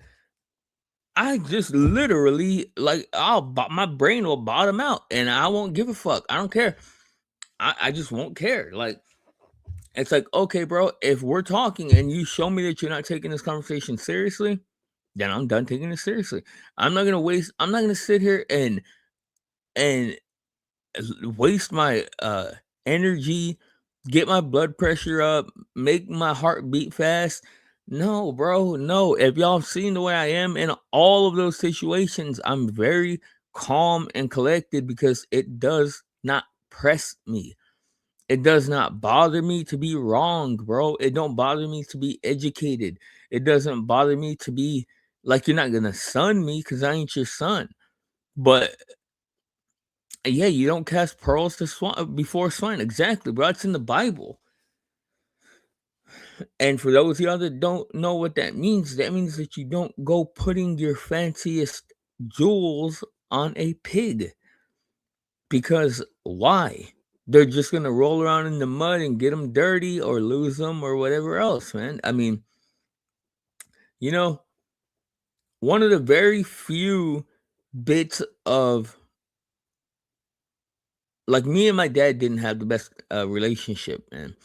I just literally, like, my brain will bottom out and I won't give a fuck. I don't care. I just won't care. Like, it's like, okay, bro, if we're talking and you show me that you're not taking this conversation seriously, then I'm done taking it seriously. I'm not gonna sit here and waste my energy, get my blood pressure up, make my heart beat fast. No, bro, no. If y'all seen the way I am in all of those situations, I'm very calm and collected because it does not press me. It does not bother me to be wrong, bro. It don't bother me to be educated. It doesn't bother me to be like, you're not gonna son me because I ain't your son. But yeah, you don't cast pearls to before swine. Exactly, bro. It's in the Bible. And for those of y'all that don't know what that means that you don't go putting your fanciest jewels on a pig. Because why? They're just gonna roll around in the mud and get them dirty or lose them or whatever else, man. I mean, you know, one of the very few bits of, like, me and my dad didn't have the best relationship, man,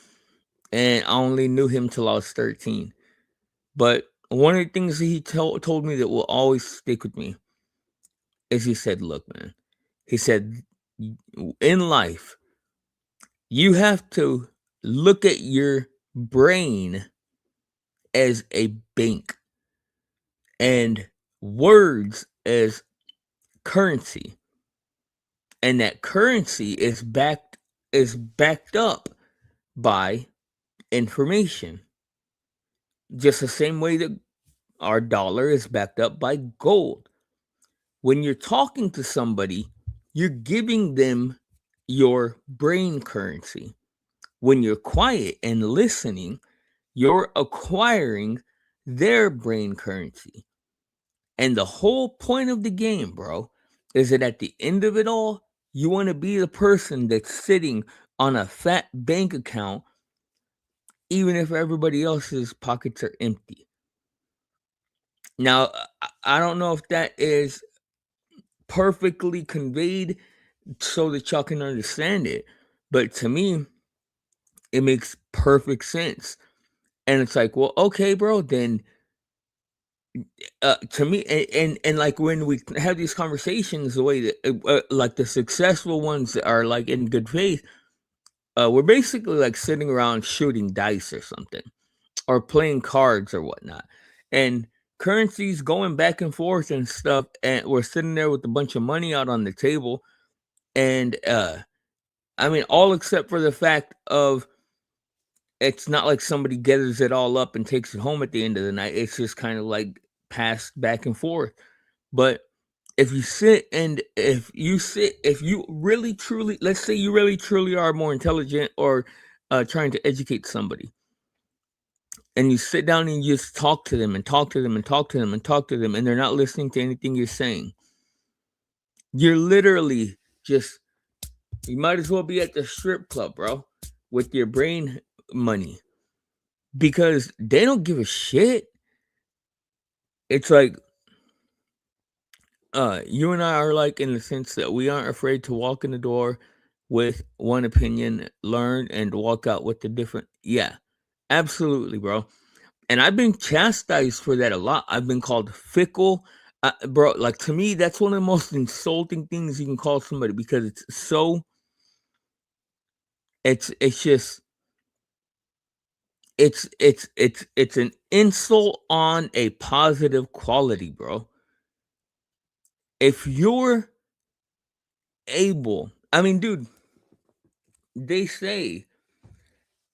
and I only knew him till I was 13. But one of the things that he told me that will always stick with me is, he said, "Look, man," he said, "in life, you have to look at your brain as a bank and words as currency, and that currency is backed up by information, just the same way that our dollar is backed up by gold. When you're talking to somebody, you're giving them your brain currency. When you're quiet and listening, you're acquiring their brain currency. And the whole point of the game, bro, is that at the end of it all, you want to be the person that's sitting on a fat bank account, even if everybody else's pockets are empty." Now, I don't know if that is perfectly conveyed so that y'all can understand it, but to me, it makes perfect sense. And it's like, well, okay, bro, then to me, and like, when we have these conversations, the way that like the successful ones that are like in good faith, we're basically like sitting around shooting dice or something, or playing cards or whatnot, and currencies going back and forth and stuff, and we're sitting there with a bunch of money out on the table, and I mean, all except for the fact of, it's not like somebody gathers it all up and takes it home at the end of the night. It's just kind of like passed back and forth. But if you really truly, let's say you really truly are more intelligent, or trying to educate somebody, and you sit down and you just talk to them and talk to them and talk to them and talk to them, and they're not listening to anything you're saying, you're literally just, you might as well be at the strip club, bro, with your brain money, because they don't give a shit. It's like, you and I are like, in the sense that we aren't afraid to walk in the door with one opinion, learn, and walk out with the different. Yeah, absolutely, bro. And I've been chastised for that a lot. I've been called fickle, bro. Like, to me, that's one of the most insulting things you can call somebody, because it's so. It's just it's an insult on a positive quality, bro. If you're able, I mean, dude, they say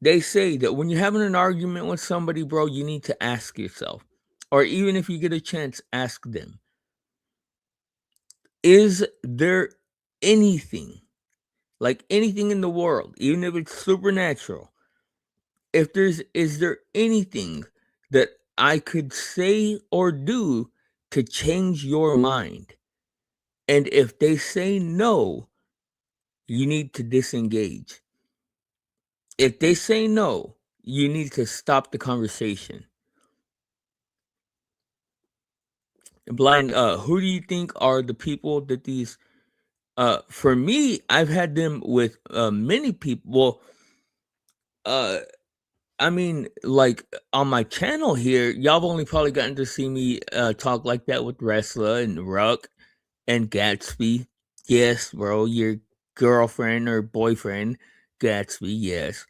that when you're having an argument with somebody, bro, you need to ask yourself, or even if you get a chance, ask them, is there anything, like anything in the world, even if it's supernatural, is there anything that I could say or do to change your mind? And if they say no, you need to disengage. If they say no, you need to stop the conversation. Blind, who do you think are the people that these, for me, I've had them with many people. Well, I mean, like, on my channel here, y'all have only probably gotten to see me talk like that with Wrestler and Ruck and Gatsby. Yes, bro, your girlfriend or boyfriend, Gatsby. Yes,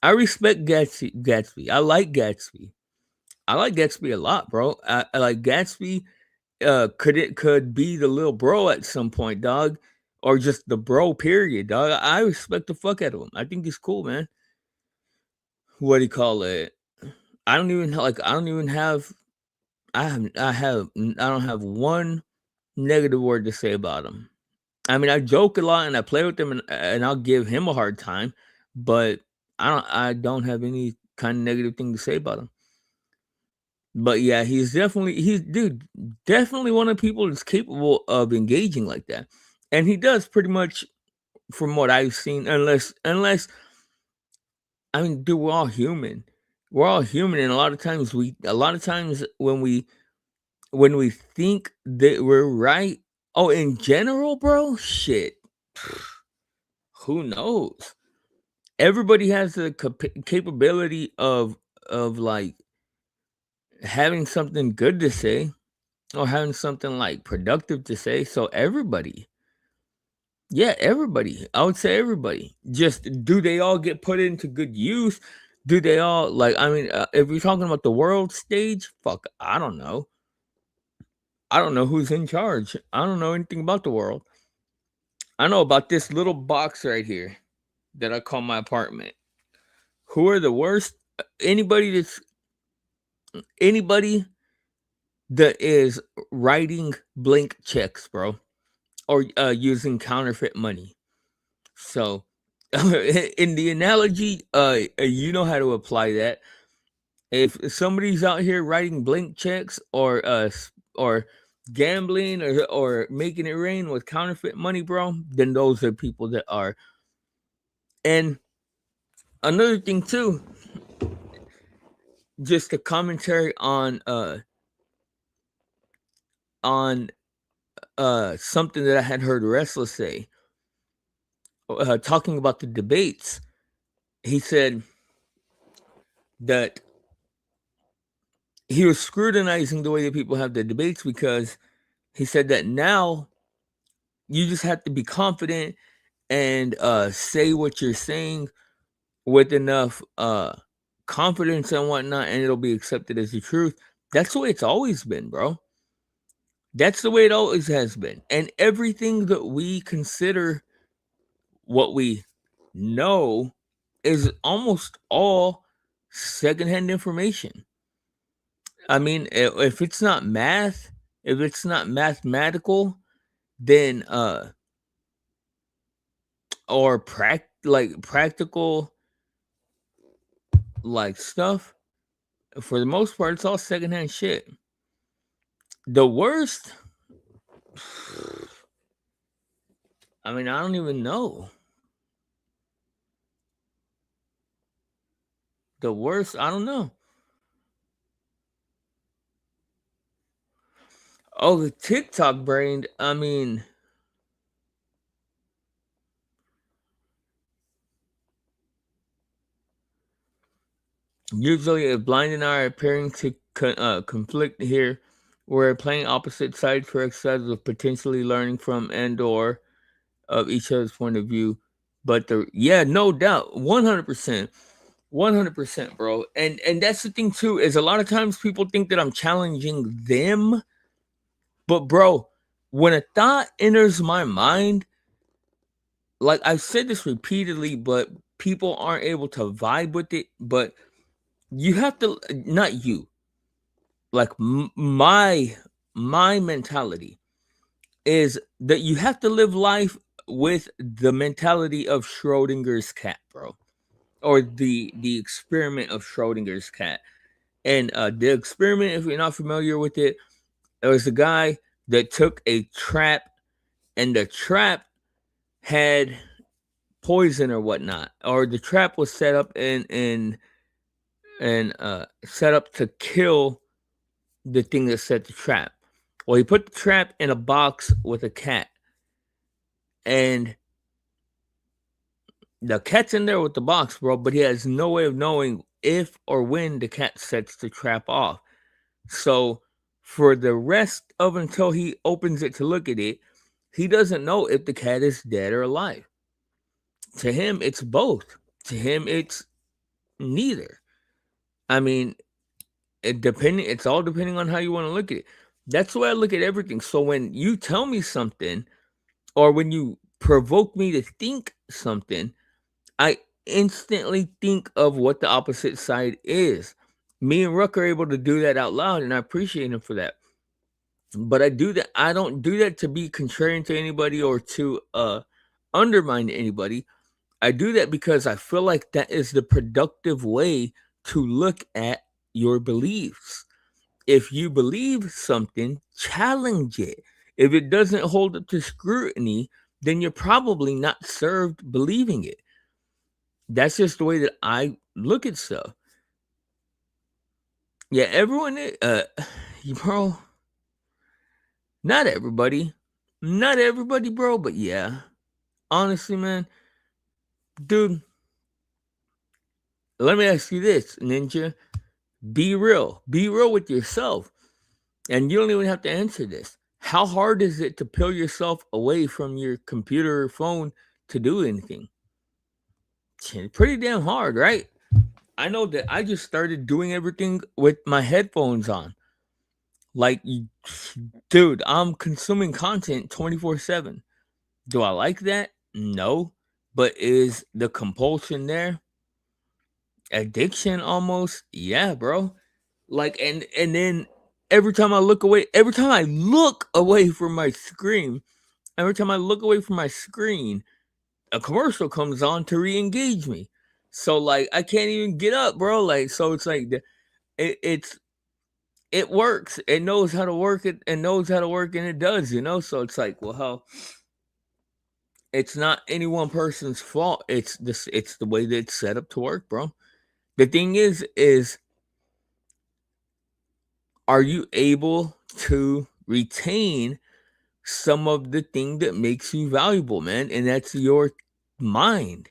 I respect Gatsby. I like Gatsby. I like Gatsby a lot, bro. I like Gatsby. Could be the little bro at some point, dog, or just the bro period, dog. I respect the fuck out of him. I think he's cool, man. What do you call it? I don't even like. I don't even have. I have. I have. I don't have one negative word to say about him. I mean, I joke a lot and I play with him, and I'll give him a hard time, but I don't have any kind of negative thing to say about him. But yeah, he's dude, definitely one of the people that's capable of engaging like that. And he does pretty much from what I've seen, unless I mean, dude, we're all human. We're all human, and a lot of times when we think that we're right, oh, in general, bro, shit, who knows? Everybody has the capability of like having something good to say or having something like productive to say. So everybody, yeah, everybody. I would say everybody. Just do they all get put into good use? Do they all like? I mean, if you're talking about the world stage, fuck, I don't know. I don't know who's in charge. I don't know anything about the world. I know about this little box right here that I call my apartment. Who are the worst? Anybody that's anybody that is writing blank checks, bro, or using counterfeit money. So, in the analogy, you know how to apply that. If somebody's out here writing blank checks or gambling or making it rain with counterfeit money, bro, then those are people that are. And another thing too, just a commentary on something that I had heard Restless say, talking about the debates. He said that he was scrutinizing the way that people have the debates because he said that now you just have to be confident and say what you're saying with enough confidence and whatnot, and it'll be accepted as the truth. That's the way it's always been, bro. That's the way it always has been. And everything that we consider what we know is almost all secondhand information. I mean, if it's not math, if it's not mathematical, then or practical like stuff, for the most part, it's all secondhand shit. The worst, I mean, I don't even know. The worst, I don't know. Oh, the TikTok brain. I mean, usually if blind and I are appearing to conflict here, we're playing opposite sides for exercises of potentially learning from and or of each other's point of view. But no doubt, 100%. 100%, bro. And that's the thing too, is a lot of times people think that I'm challenging them. But bro, when a thought enters my mind, like I've said this repeatedly, but people aren't able to vibe with it. But you have to, not you, like my mentality is that you have to live life with the mentality of Schrodinger's cat, bro, or the experiment of Schrodinger's cat. And the experiment, if you're not familiar with it, there was a guy that took a trap, and the trap had poison or whatnot, or the trap was set up and set up to kill the thing that set the trap. Well, he put the trap in a box with a cat, and the cat's in there with the box, bro, but he has no way of knowing if or when the cat sets the trap off. So for the rest of until he opens it to look at it, he doesn't know if the cat is dead or alive. To him, it's both. To him, it's neither. I mean, it's all depending on how you want to look at it. That's the way I look at everything. So when you tell me something, or when you provoke me to think something, I instantly think of what the opposite side is. Me and Ruck are able to do that out loud, and I appreciate him for that. But I do that. I don't do that to be contrarian to anybody or to undermine anybody. I do that because I feel like that is the productive way to look at your beliefs. If you believe something, challenge it. If it doesn't hold up to scrutiny, then you're probably not served believing it. That's just the way that I look at stuff. Yeah, everyone, bro, not everybody. Not everybody, bro, but yeah. Honestly, man, dude, let me ask you this, Ninja. Be real. Be real with yourself. And you don't even have to answer this. How hard is it to peel yourself away from your computer or phone to do anything? Pretty damn hard, right? I know that I just started doing everything with my headphones on. Like, dude, I'm consuming content 24/7. Do I like that? No. But is the compulsion there? Addiction almost? Yeah, bro. Like, and then every time I look away from my screen, a commercial comes on to re-engage me. So like I can't even get up, bro. Like, so it's like it works. It knows how to work it and knows how to work, and it does, you know. So it's like, well, how it's not any one person's fault. It's the way that it's set up to work, bro. The thing is are you able to retain some of the thing that makes you valuable, man? And that's your mind.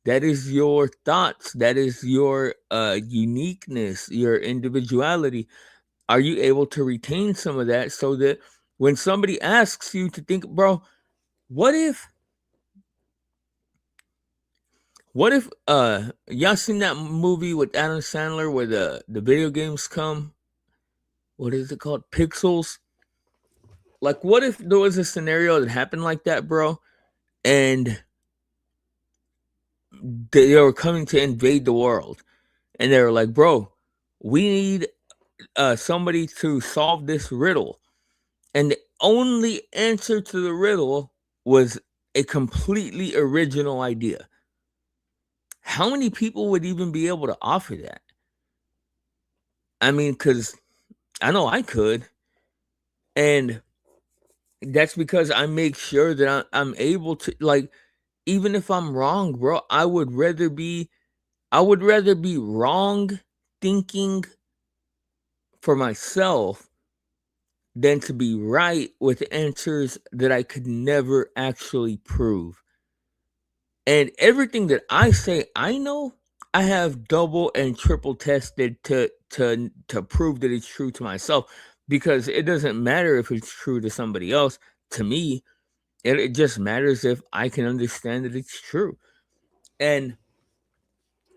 That is your thoughts. That is your uniqueness, your individuality. Are you able to retain some of that so that when somebody asks you to think, bro, what if y'all seen that movie with Adam Sandler where the video games come? What is it called? Pixels? Like, what if there was a scenario that happened like that, bro? And they were coming to invade the world, and they were like, "Bro, we need somebody to solve this riddle." And the only answer to the riddle was a completely original idea. How many people would even be able to offer that? I mean, because I know I could, and that's because I make sure that I'm able to, like, even if I'm wrong, bro. I would rather be wrong thinking for myself than to be right with answers that I could never actually prove. And everything that I say I know, I have double and triple tested to prove that it's true to myself, because it doesn't matter if it's true to somebody else. To me, it just matters if I can understand that it's true. And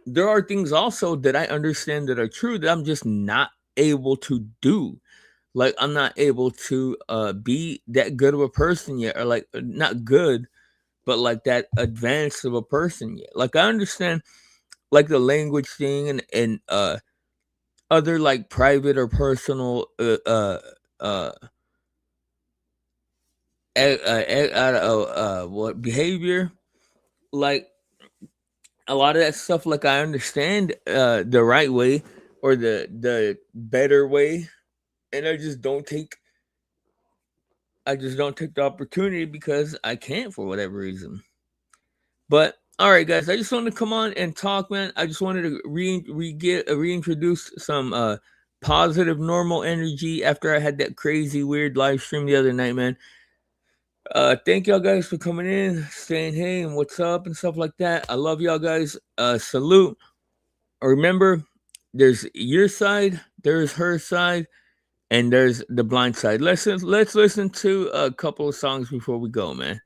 there are things also that I understand that are true that I'm just not able to do. Like, I'm not able to be that good of a person yet, or like not good, but like that advanced of a person yet. Like, I understand like the language thing and other like private or personal uh what behavior, like a lot of that stuff, like I understand the right way or the better way, and I just don't take the opportunity because I can't for whatever reason. But all right, guys, I just wanted to come on and talk, man. I just wanted to reintroduce some positive, normal energy after I had that crazy, weird live stream the other night, man. Thank y'all guys for coming in, saying hey and what's up and stuff like that. I love y'all guys. Salute. Remember, there's your side, there's her side, and there's the blind side. Let's listen to a couple of songs before we go, man.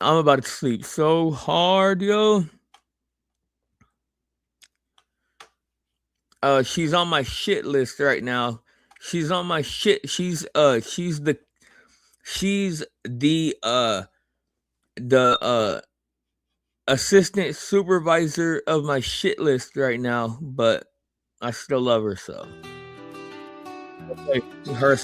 I'm about to sleep so hard, yo. She's on my shit list right now. She's on my shit. She's the assistant supervisor of my shit list right now, but I still love her, so her.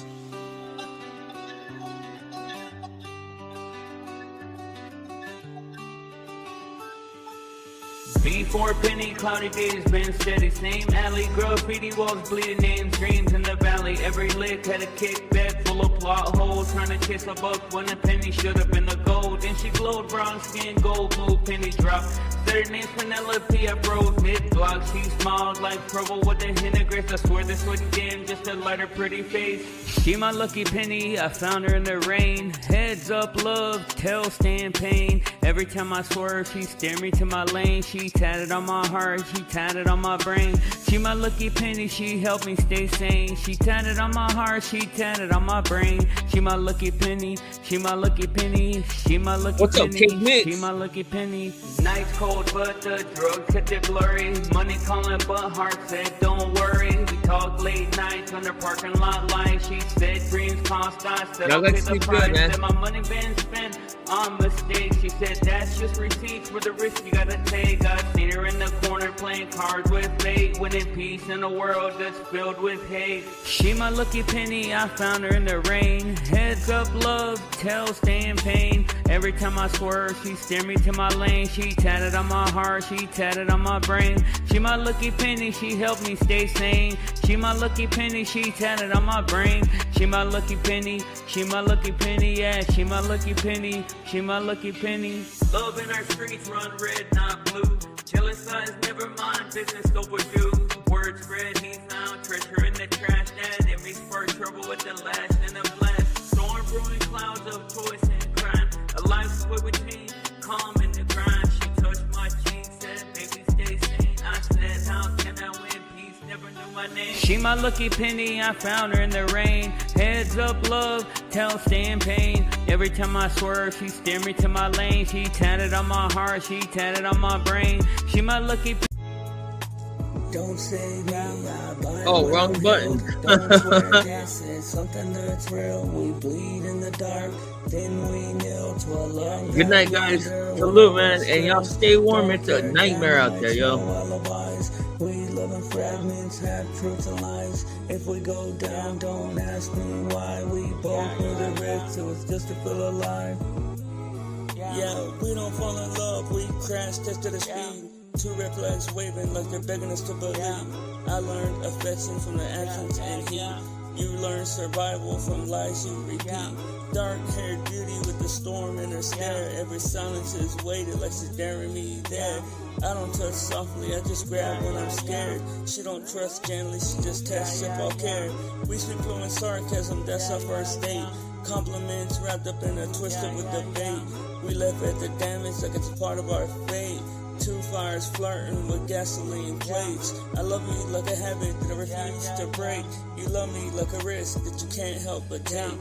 Before penny, cloudy days been steady. Same alley, graffiti walls, bleeding names, dreams in the valley. Every lick had a kickback full of plot holes. Trying to chase a buck when a penny should have been the gold. And she glowed, brown skin, gold move, penny drop. Said her name's Penelope, I rode mid-block. She smiled like purple with a hint of grace. I swear this would dim just to light her pretty face. She my lucky penny, I found her in the rain. Heads up love, tail stand pain. Every time I swerve, she steer me to my lane. She tatted on my heart, she tatted on my brain. She my lucky penny, she helped me stay sane. She tatted on my heart, she tatted on my brain. She my lucky penny, she my lucky penny, she my lucky What's penny, up, King Mix? she my lucky penny. Nights cold, but the drugs kept it blurry. Money calling, but heart said don't worry. We talk late nights under parking lot lights. She said dreams cost, I said I'll pay the price. Said my money been spent on mistakes. She said that's just receipts for the risk you gotta take. I seen her in the corner playing cards with fate, winning peace in a world that's filled with hate. She my lucky penny, I found her in the rain. Heads up love, tail stay in pain. Every time I swerve, she steer me to my lane. She tatted on my heart, she tatted on my brain. She my lucky penny, she helped me stay sane. She my lucky penny, she tatted on my brain. She my lucky penny, she my lucky penny, yeah. She my lucky penny, she my lucky penny. Love in our streets run red, not blue. Jealous size, never mind, business overdue. Word spread, he found treasure in the trash. That and me spark trouble with the lash and the blast. Storm brewing clouds of choice and crime. A life split between calm and the grind. She touched my cheek, said, baby, stay sane. I said, how can I win peace? Never knew my name. She my lucky penny, I found her in the rain. Heads up love, tail stay in pain. Every time I swerve, she steer me to my lane. She tatted on my heart, she tatted on my brain. She my lucky penny. Don't say now. Oh, wrong button. Don't swear this is something that's real. We bleed in the dark, then we kneel to a long. Good night, guys. Salute, man. And y'all stay warm. It's a nightmare out there, yo. We live in fragments, have truths and lies. If we go down, don't ask me why. We both knew the risk, so it's just to feel alive. Yeah, we don't fall in love, we crash just to the speed. Two red flags waving like they're begging us to believe. I learned affection from the actions and heat. You learn survival from lies you repeat. Dark-haired beauty with the storm in her stare. Every silence is weighted like she's daring me there. I don't touch softly, I just grab when I'm scared. She don't trust gently, she just tests if I'll care. We speak fluent sarcasm, that's our first date. Compliments wrapped up in a twisted with debate. We left at the damage like it's a part of our fate. Two fires flirting with gasoline plates. I love you like a habit that I refuse to break. You love me like a risk that you can't help but take.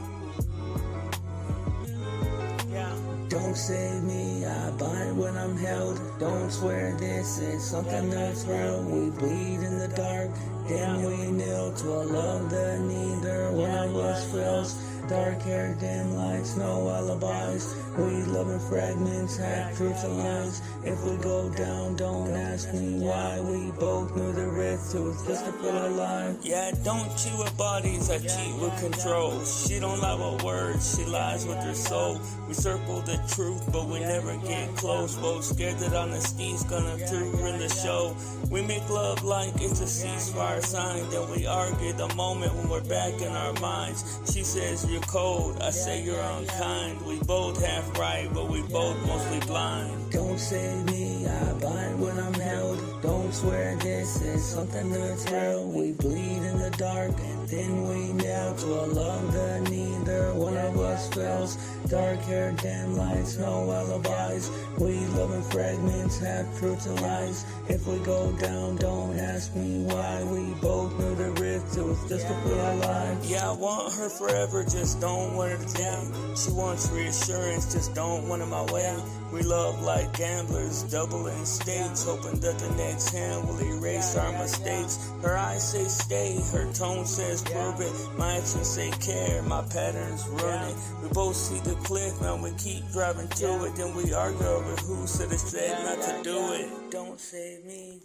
Don't save me, I bind when I'm held. Don't swear this is something that's real. We bleed in the dark, then we kneel to a love that neither one of us feels. Dark hair, dim lights, no alibis. We love in fragments, have truths and lies. If we go down, don't ask me why. We both knew the risk, so it's just to feel alive. Yeah, don't cheat with bodies, I cheat with control. She don't lie with words, she lies with her soul. We circle the truth, but we never get close. Both scared that honesty's gonna ruin the show. We make love like it's a ceasefire sign. Then we argue the moment when we're back in our minds. She says you're cold, I say you're unkind. We both half right, but we both mostly blind. Don't save me, I bind when I'm held. Don't swear this is something that's real. We bleed in the dark, then we kneel to a love that neither one of us feels. Dark hair, dim lights, no alibis. We live in fragments, have truths and lies. If we go down, don't ask me why. We both knew the risk, so it's just to feel alive. Yeah, I want her forever, just just don't want her to down. She wants reassurance, just don't want it my way. We love like gamblers, doubling stakes, hoping that the next hand will erase our mistakes. Her eyes say stay, her tone says prove it. My actions say care, my patterns run it. We both see the cliff, man, we keep driving to it. Then we argue over who should have said not to do it. Don't save me.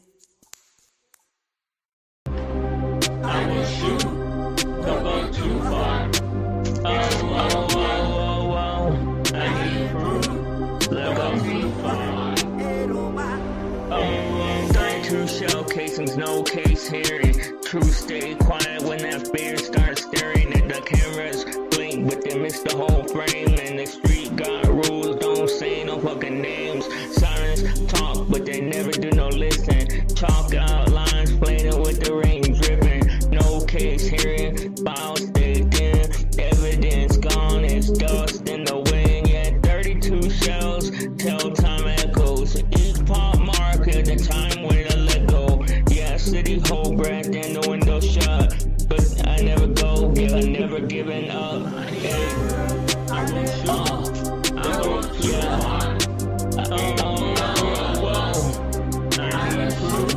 I will shoot, don't go too far. I need proof, don't go too far. 32 shell casings, no case hearing. True, stay quiet when that fear starts staring at the cameras. Blink, but they miss the whole frame. And the street got rules, don't say no fucking names. Sirens talk, but they never do no listen. Chalk out lines, playing with the rain dripping. No case hearing, files staked in. Evidence gone, it's dust in the wind. Yeah, 32 shells, tell time echoes. Each pop mark at the time when I let go. Yeah, city hold breath and the window shut. But I never go, yeah, I never given up. Hey, I will shoot, I will yeah. I need proof,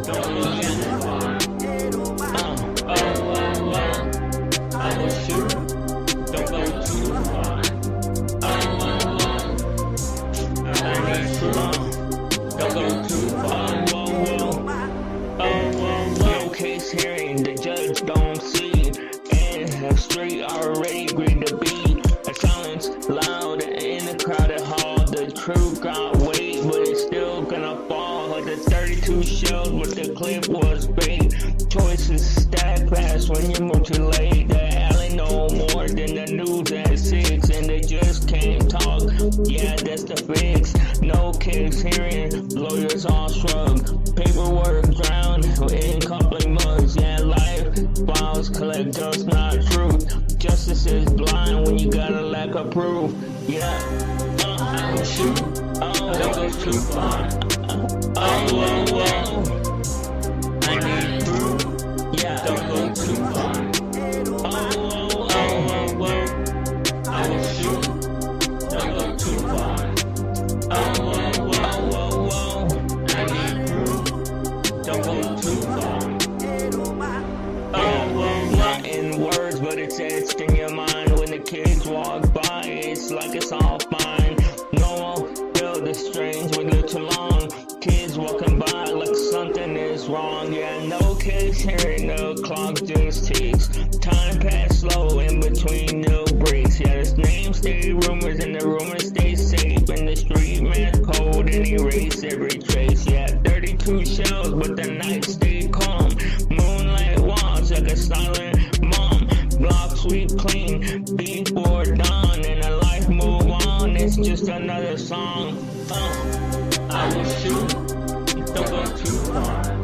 don't go too far. I will shoot, don't go too far. I need proof, don't go too far. No case hearing, the judge don't see. And the street already agreed to be. A silence loud in the crowded hall. The truth got weight, but it's still gonna fall. Like the 32 shells, but the clip was big. Choices stack fast when you move too late. The alley no more than the news at 6. And they just can't talk, yeah, that's the fix. No case hearing, lawyers all shrug. Paperwork drowned in coupling mugs. Yeah, life files collect dust, not truth. Justice is blind when you got a lack of proof. Yeah, I will shoot, don't go too far. I need proof, yeah, don't go too far. I will shoot, don't go too far. I need proof, don't go too far. Not in words, but it's etched in your mind. When the kids walk by, it's like it's all fine. No one feel the strange we live too long. Kids walking by like something is wrong. Yeah, no case hearing, the clock just ticks. Time pass slow in between new breaks. Yeah, the names stay rumors and the rumors stay safe. And the street math code and erase every trace. Yeah, 32 shells, but the night stay calm. Moonlight walks like a silent mom. Block sweep clean before dawn. And a life move on, it's just another song. I will shoot, don't go too far.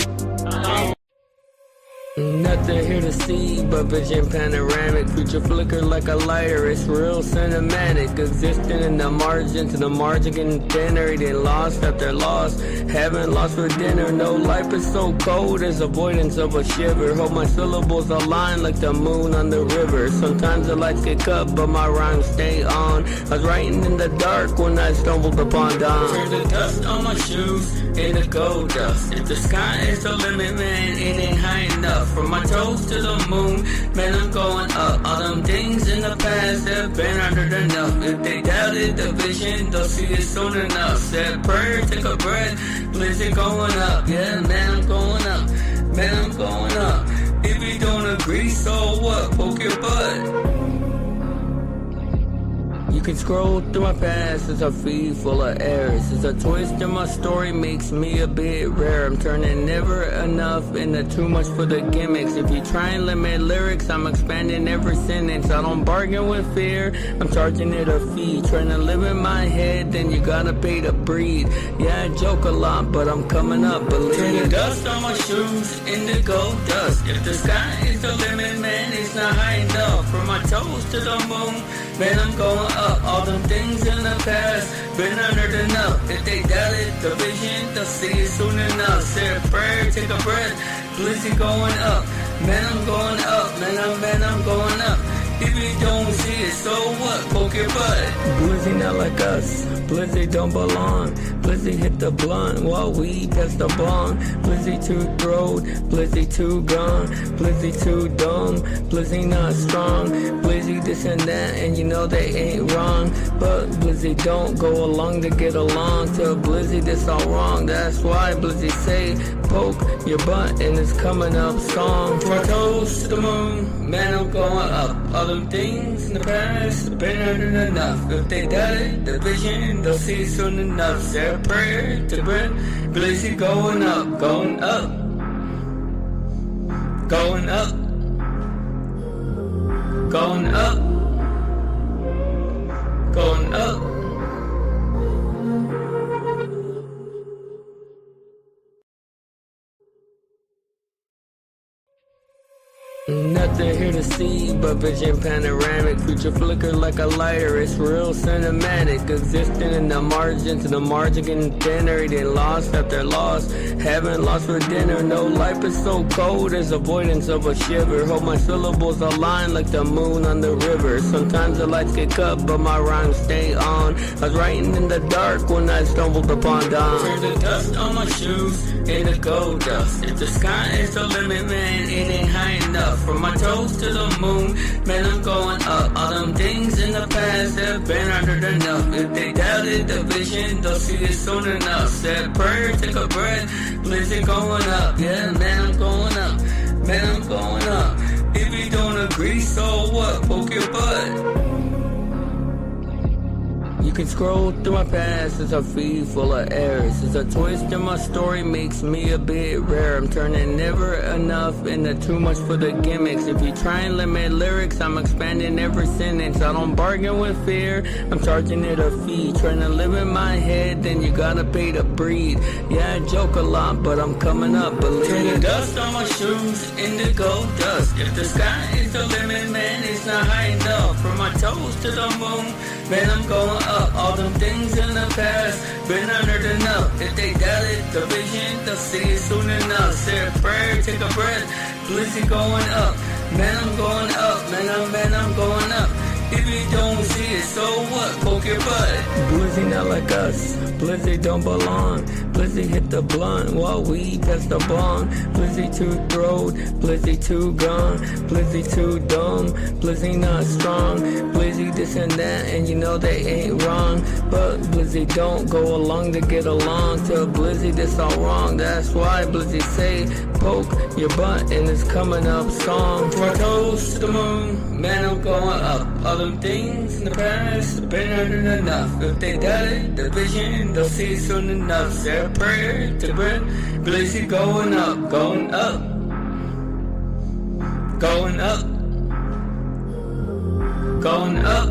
Nothing here to see but vision panoramic. Future flicker like a lighter, it's real cinematic. Existing in the margin, to the margin getting thinner. Eating lost after lost, haven't lost for dinner. No, life is so cold, there's avoidance of a shiver. Hope my syllables align like the moon on the river. Sometimes the lights get cut, but my rhymes stay on. I was writing in the dark when I stumbled upon dawn. Turn the dust on my shoes into gold dust. If the sky is the limit, man, it ain't high enough. From my toes to the moon, man, I'm going up. All them things in the past have been under enough. If they doubted the vision, they'll see it soon enough. Said prayer, take a breath, bliss it going up. Yeah, man, I'm going up. Man, I'm going up. If you don't agree, so what? Poke your butt. You can scroll through my past, it's a feed full of errors. It's a twist in my story, makes me a bit rare. I'm turning never enough into too much for the gimmicks. If you try and limit lyrics, I'm expanding every sentence. I don't bargain with fear, I'm charging it a fee. Trying to live in my head, then you gotta pay to breathe. Yeah, I joke a lot, but I'm coming up, believe it. Turning dust on my shoes into gold dust. If the sky is the limit, man, it's not high enough. From my toes to the moon, man, I'm going up. All them things in the past been honored enough. If they doubted the vision, they'll see it soon enough. Say a prayer, take a breath, bliss it going up. Man, I'm going up. Man, I'm going up. If you don't Blizzy not like us, Blizzy don't belong. Blizzy hit the blunt while we test the bong. Blizzy too throwed, Blizzy too gone. Blizzy too dumb, Blizzy not strong. Blizzy this and that, and you know they ain't wrong. But Blizzy don't go along to get along. To Blizzy this all wrong, that's why Blizzy say poke your butt and it's coming up song. From my toes to the moon, man I'm going up. All them things in the past have been hurting enough. If they doubt it, the vision they'll see soon enough. Say a prayer to bread, Blizzy going up, going up, going up, going up, going up. Nothing here to see but vision panoramic. Future flicker like a lighter, it's real cinematic. Existing in the margin, to the margin getting thinner. They lost after loss, haven't lost for dinner. No, life is so cold, there's avoidance of a shiver. Hope my syllables align like the moon on the river. Sometimes the lights get cut, but my rhymes stay on. I was writing in the dark when I stumbled upon dawn. Turn the dust on my shoes into gold dust. If the sky is the limit, man, it ain't high enough. From my toes to the moon, man, I'm going up. All them things in the past have been under enough. If they doubted the vision, they'll see it soon enough. Said prayer, take a breath, Blizzy going up. Yeah, man, I'm going up. Man, I'm going up. If you don't agree, so what? Poke your butt. You can scroll through my past, it's a feed full of errors. It's a twist in my story, makes me a bit rare. I'm turning never enough into too much for the gimmicks. If you try and limit lyrics, I'm expanding every sentence. I don't bargain with fear, I'm charging it a fee. Trying to live in my head, then you gotta pay to breathe. Yeah, I joke a lot, but I'm coming up, believe it. Turn the dust on my shoes into gold dust. If the sky is the limit, man, it's not high enough. From my toes to the moon, man, I'm going up. All them things in the past been honored enough. If they doubted the vision, they'll see it soon enough. Say a prayer, take a breath, Blizzy going up. Man, I'm going up, man, I'm going up. If you don't see it, so what? Poke your butt. Blizzy not like us, Blizzy don't belong. Blizzy hit the blunt while we test the bong. Blizzy too throwed, Blizzy too gone. Blizzy too dumb, Blizzy not strong. Blizzy this and that, and you know they ain't wrong. But Blizzy don't go along to get along. To Blizzy this all wrong, that's why Blizzy say poke your butt and it's coming up song. From my toes to the moon, man, I'm going up. All them things in the past have been hurting enough. If they doubted the vision, they'll see it soon enough. Say a prayer to bread, Blizzy going up, going up, going up, going up.